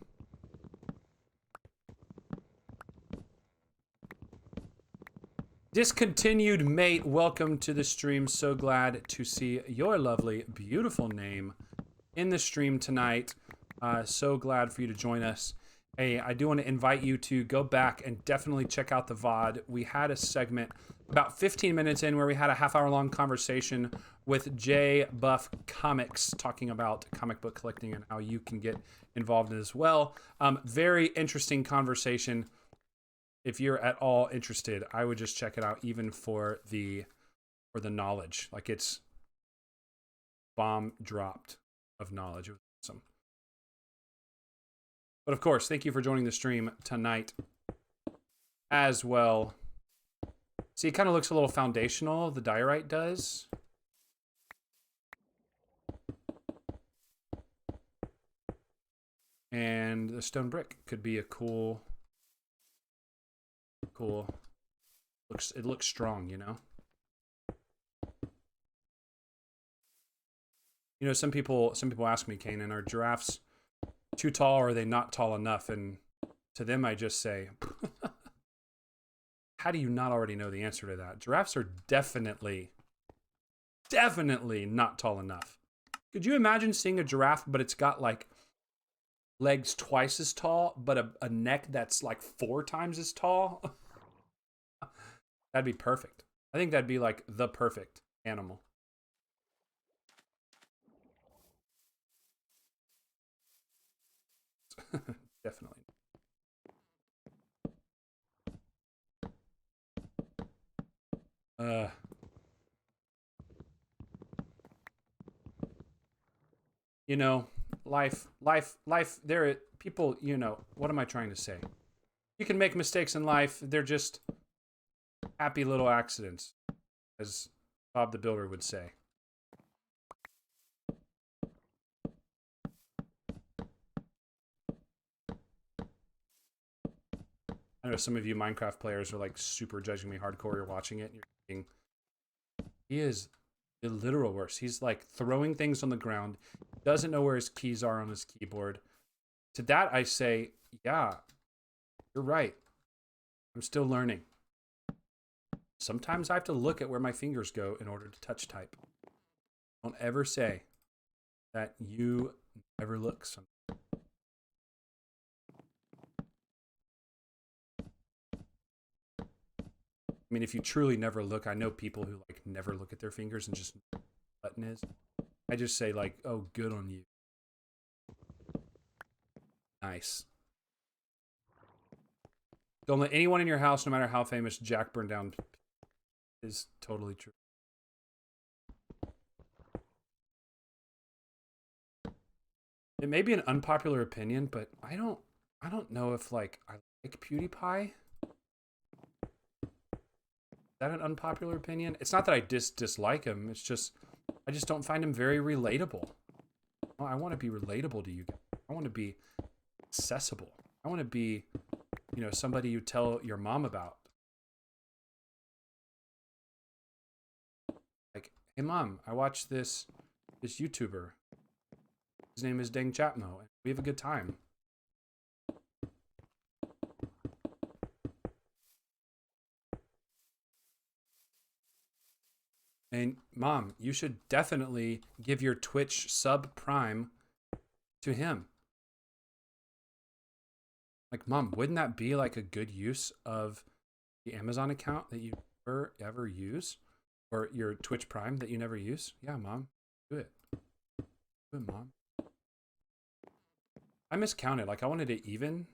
Discontinued mate, welcome to the stream. So glad to see your lovely, beautiful name in the stream tonight. So glad for you to join us. Hey, I do want to invite you to go back and definitely check out the VOD. We had a segment about 15 minutes in where we had a half-hour-long conversation with J Buff Comics talking about comic book collecting and how you can get involved in it as well. Very interesting conversation. If you're at all interested, I would just check it out, even for the knowledge. Like, it's bomb dropped of knowledge. It was awesome. But of course, thank you for joining the stream tonight as well. See, it kind of looks a little foundational, the diorite does. And the stone brick could be a cool. It looks strong, you know. You know, some people ask me, Kanan, are giraffes too tall or are they not tall enough? And to them, I just say, how do you not already know the answer to that? Giraffes are definitely not tall enough. Could you imagine seeing a giraffe, but it's got like legs twice as tall, but a neck that's like 4 times as tall? That'd be perfect. I think that'd be like the perfect animal. Definitely. You know, life, there, people, you know, what am I trying to say? You can make mistakes in life. They're just happy little accidents, as Bob the Builder would say. I know some of you Minecraft players are like super judging me hardcore. You're watching it and you're thinking, he is the literal worst. He's like throwing things on the ground, doesn't know where his keys are on his keyboard. To that, I say, yeah, you're right. I'm still learning. Sometimes I have to look at where my fingers go in order to touch type. Don't ever say that you never look something. I mean, if you truly never look, I know people who like never look at their fingers and just know what the button is. I just say like, oh, good on you. Nice. Don't let anyone in your house, no matter how famous, Jack burned down is totally true. It may be an unpopular opinion, but I don't know if like I like PewDiePie. Is that an unpopular opinion? It's not that I dislike him. It's just I just don't find him very relatable. Well, I want to be relatable to you guys. I want to be accessible. I want to be, you know, somebody you tell your mom about. Like, hey mom, I watched this YouTuber. His name is dangCHAPMO. We have a good time. And Mom, you should definitely give your Twitch sub prime to him. Like, Mom, wouldn't that be like a good use of the Amazon account that you never ever use? Or your Twitch Prime that you never use? Yeah, Mom, do it. Do it, Mom. I miscounted. Like, I wanted it even.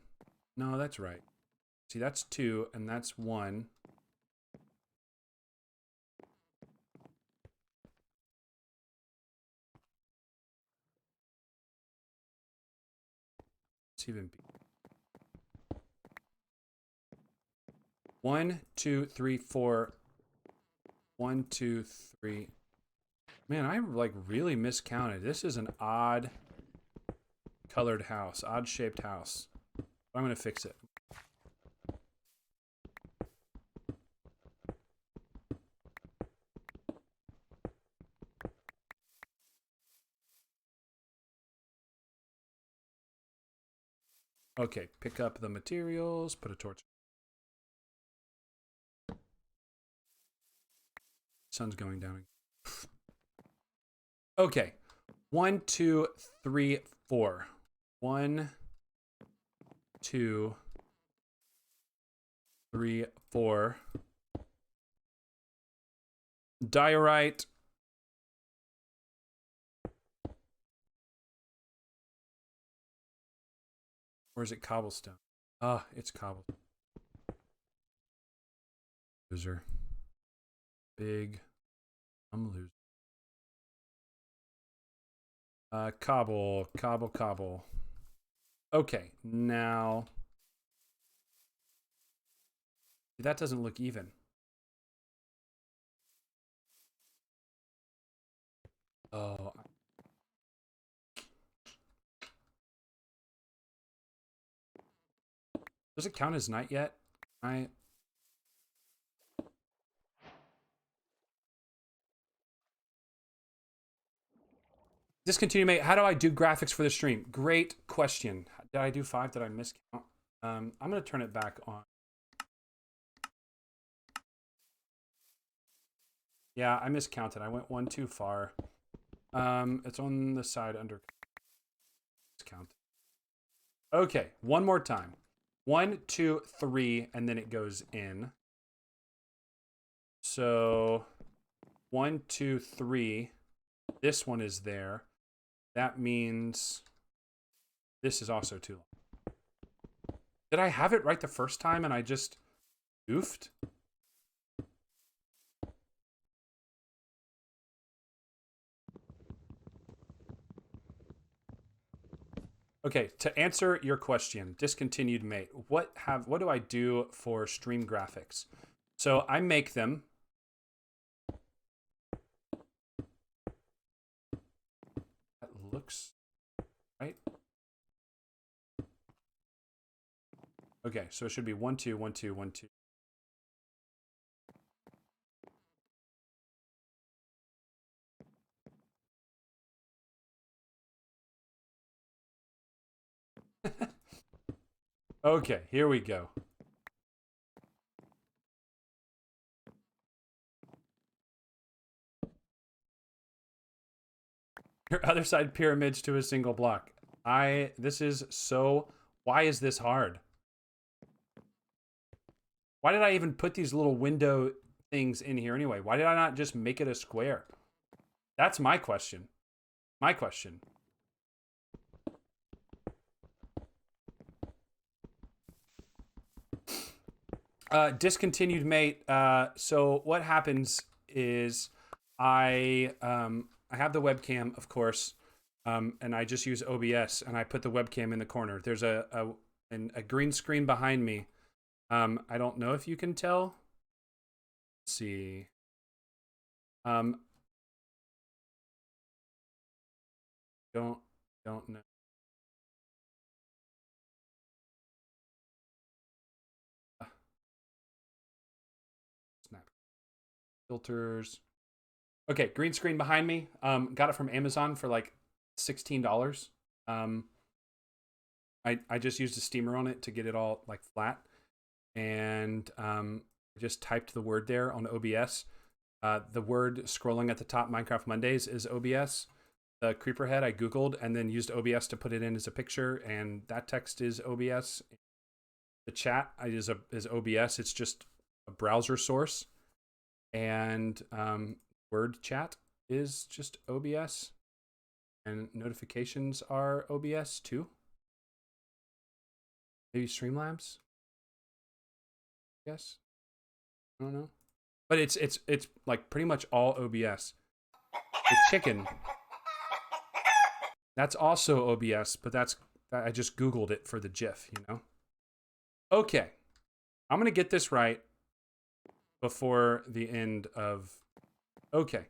No, that's right. See, that's 2, and that's 1. Let's even be 1, 2, 3, 4. 1, 2, 3. Man, I like really miscounted. This is an odd colored house, odd shaped house. I'm gonna fix it. Okay, pick up the materials, put a torch. Sun's going down. Okay, 1, 2, 3, 4. 1, 2, 3, 4. Diorite. Or is it cobblestone? Ah, it's cobble. Loser. Big. I'm loser. Cobble, cobble, cobble. Okay, now that doesn't look even. Oh. Does it count as night yet? Discontinue, mate. How do I do graphics for the stream? Great question. Did I do 5? Did I miscount? I'm going to turn it back on. Yeah, I miscounted. I went 1 too far. It's on the side under count. Okay, one more time. 1, 2, 3, and then it goes in. So 1, 2, 3. This one is there. That means this is also too long. Did I have it right the first time and I just goofed? Okay, to answer your question, discontinued mate, what do I do for stream graphics? So I make them. That looks right. Okay, so it should be 1, 2, 1, 2, 1, 2. Okay, here we go. Your other side pyramids to a single block. This is so, why is this hard? Why did I even put these little window things in here anyway? Why did I not just make it a square? That's my question. My question. Discontinued mate. So what happens is I have the webcam, of course, and I just use OBS, and I put the webcam in the corner. There's a green screen behind me. I don't know if you can tell. Let's see. Don't know. Snap filters. Okay, green screen behind me. Got it from Amazon for like $16. I just used a steamer on it to get it all like flat, and just typed the word there on OBS. The word scrolling at the top, Minecraft Mondays, is OBS. The creeper head I Googled and then used OBS to put it in as a picture, and that text is OBS. The chat is OBS. It's just a browser source. And word chat is just OBS. And notifications are OBS too. Maybe Streamlabs? Yes. I don't know. But it's like pretty much all OBS. The chicken. That's also OBS, but I just Googled it for the GIF, you know? Okay. I'm going to get this right before the end of... Okay.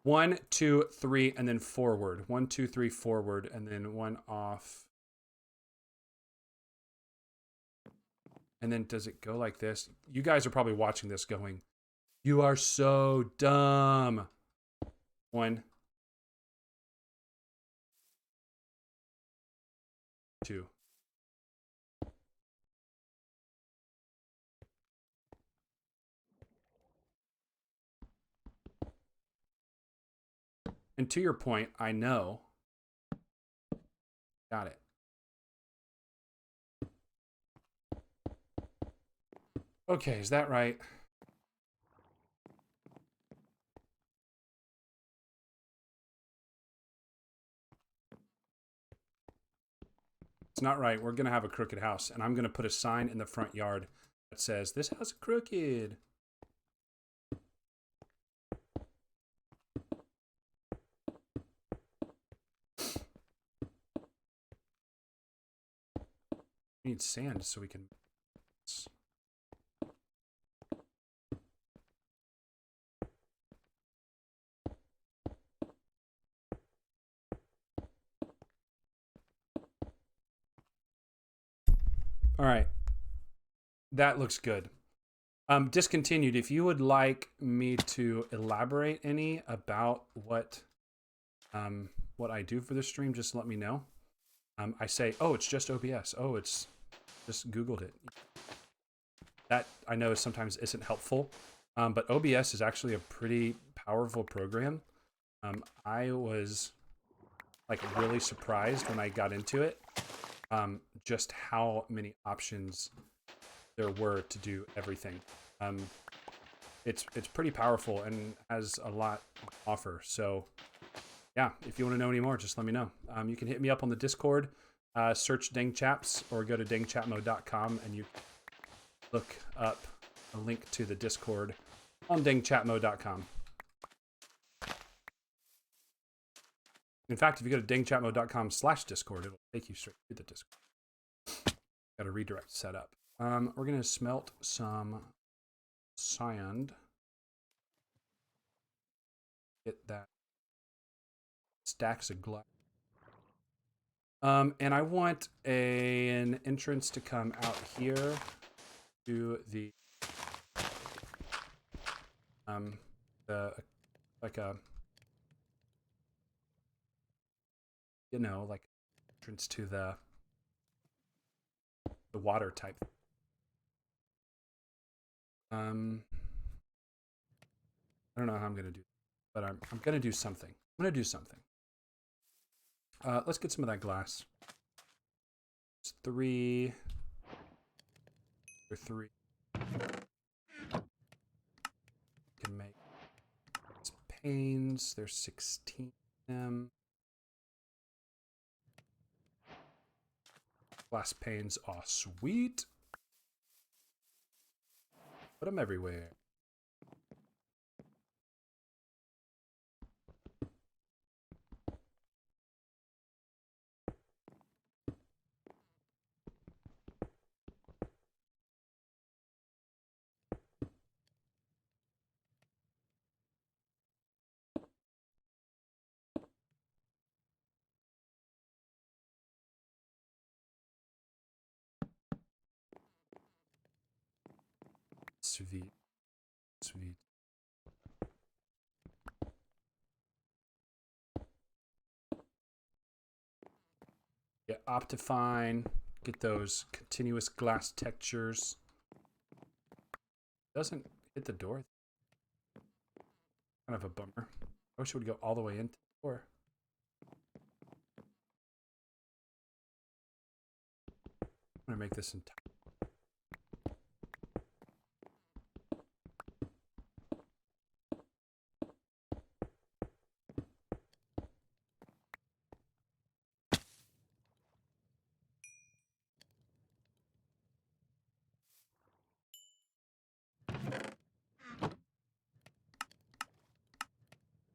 1, 2, 3, and then forward. 1, 2, 3, forward, and then 1 off. And then does it go like this? You guys are probably watching this going, you are so dumb. 1, 2. And to your point, I know. Got it. Okay, is that right? It's not right. We're going to have a crooked house, and I'm going to put a sign in the front yard that says, this house is crooked. We need sand so we can... All right. That looks good. Discontinued. If you would like me to elaborate any about what I do for this stream, just let me know. I say, oh, it's just OBS. Oh, it's just Googled it. That I know sometimes isn't helpful, but OBS is actually a pretty powerful program. I was like really surprised when I got into it, just how many options there were to do everything. It's pretty powerful and has a lot to offer. So yeah, if you want to know any more, just let me know. You can hit me up on the Discord, search dangCHAPS, or go to dangCHAPMO.com and you look up a link to the Discord on dangCHAPMO.com. In fact, if you go to dangCHAPMO.com/Discord, it'll take you straight to the Discord. Got a redirect set up. We're going to smelt some sand. Get that stacks of glass. And I want an entrance to come out here to the like a, you know, like entrance to the water type. I don't know how I'm gonna do, but I'm gonna do something. I'm gonna do something. Let's get some of that glass. It's 3 or 3. Can make panes. There's 16 of them. Glass panes are sweet. Put them everywhere. Sweet. Sweet. Yeah, Optifine. Get those continuous glass textures. Doesn't hit the door. Kind of a bummer. I wish it would go all the way into the door. I'm gonna make this entire.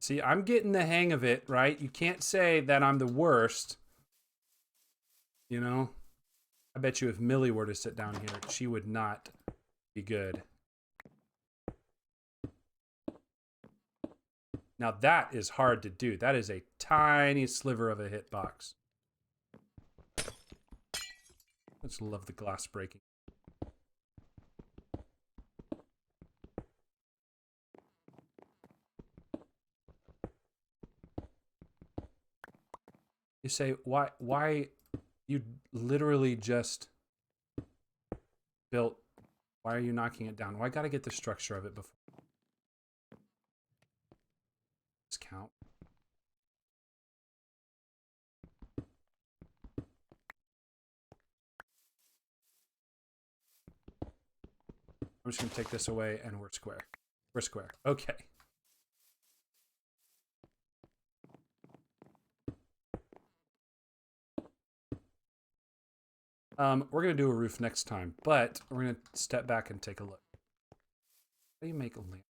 See, I'm getting the hang of it, right? You can't say that I'm the worst. You know? I bet you if Millie were to sit down here, she would not be good. Now that is hard to do. That is a tiny sliver of a hitbox. I just love the glass breaking. You say, why you literally just built, why are you knocking it down? Well, I got to get the structure of it before. Let's count. I'm just going to take this away and we're square. We're square. Okay. We're going to do a roof next time, but we're going to step back and take a look. How do you make a lamp?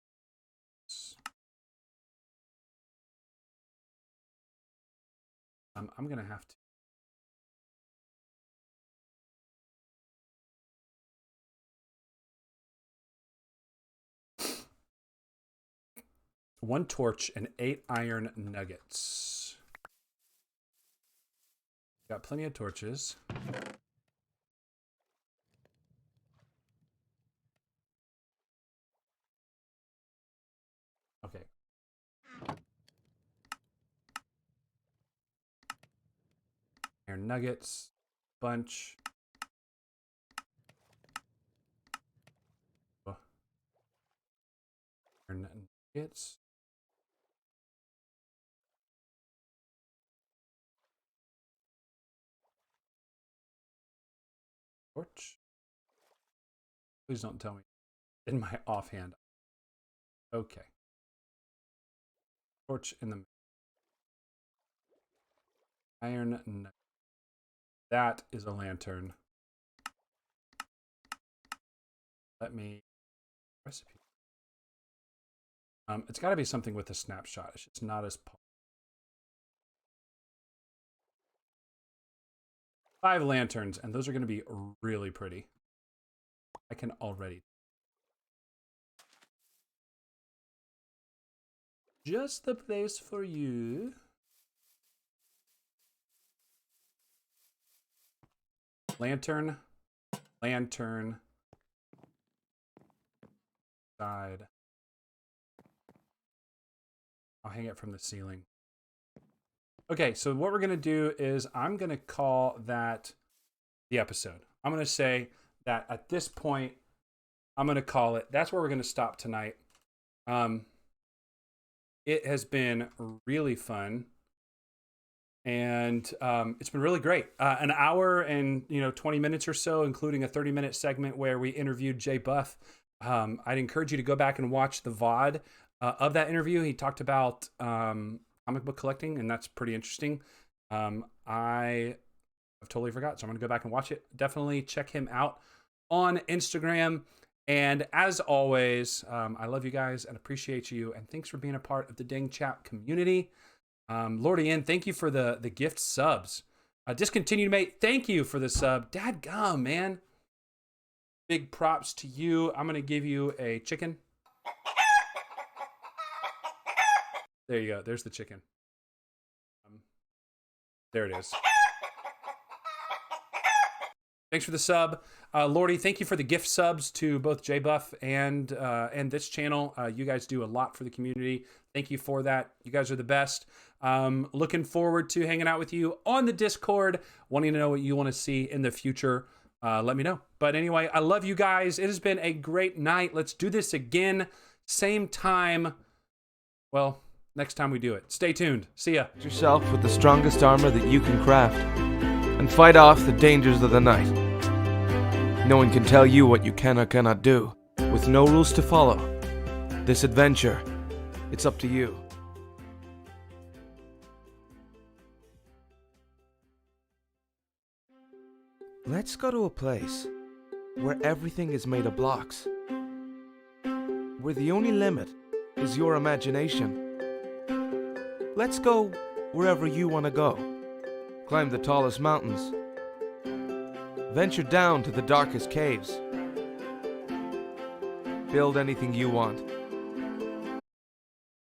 I'm going to have to. One torch and 8 iron nuggets. Got plenty of torches. Okay. Iron nuggets, bunch. Iron nuggets. Torch. Please don't tell me in my offhand. Okay. Torch in the iron nugget. That is a lantern. Let me recipe. It's got to be something with a snapshot. It's just not as 5 lanterns, and those are going to be really pretty. I can already. Just the place for you. Lantern, lantern, side. I'll hang it from the ceiling. Okay, so what we're going to do is I'm going to call that the episode. I'm going to say that at this point, I'm going to call it. That's where we're going to stop tonight. It has been really fun. And it's been really great. An hour and 20 minutes or so, including a 30-minute segment where we interviewed Jay Buff. I'd encourage you to go back and watch the VOD of that interview. He talked about comic book collecting, and that's pretty interesting. I've totally forgot, so I'm going to go back and watch it. Definitely check him out on Instagram. And as always, I love you guys and appreciate you. And thanks for being a part of the dangCHAP community. Lordy N, thank you for the gift subs. Discontinued Mate, thank you for the sub. Dadgum, man. Big props to you. I'm going to give you a chicken. There you go. There's the chicken. There it is. Thanks for the sub. Lordy, thank you for the gift subs to both JBuff and this channel. You guys do a lot for the community. Thank you for that. You guys are the best. Looking forward to hanging out with you on the Discord. Wanting to know what you want to see in the future. Let me know. But anyway, I love you guys. It has been a great night. Let's do this again. Same time well, next time we do it. Stay tuned. See ya. Yourself with the strongest armor that you can craft, and fight off the dangers of the night. No one can tell you what you can or cannot do, with no rules to follow. This adventure, it's up to you. Let's go to a place where everything is made of blocks, where the only limit is your imagination. Let's go wherever you want to go. Climb the tallest mountains. Venture down to the darkest caves. Build anything you want.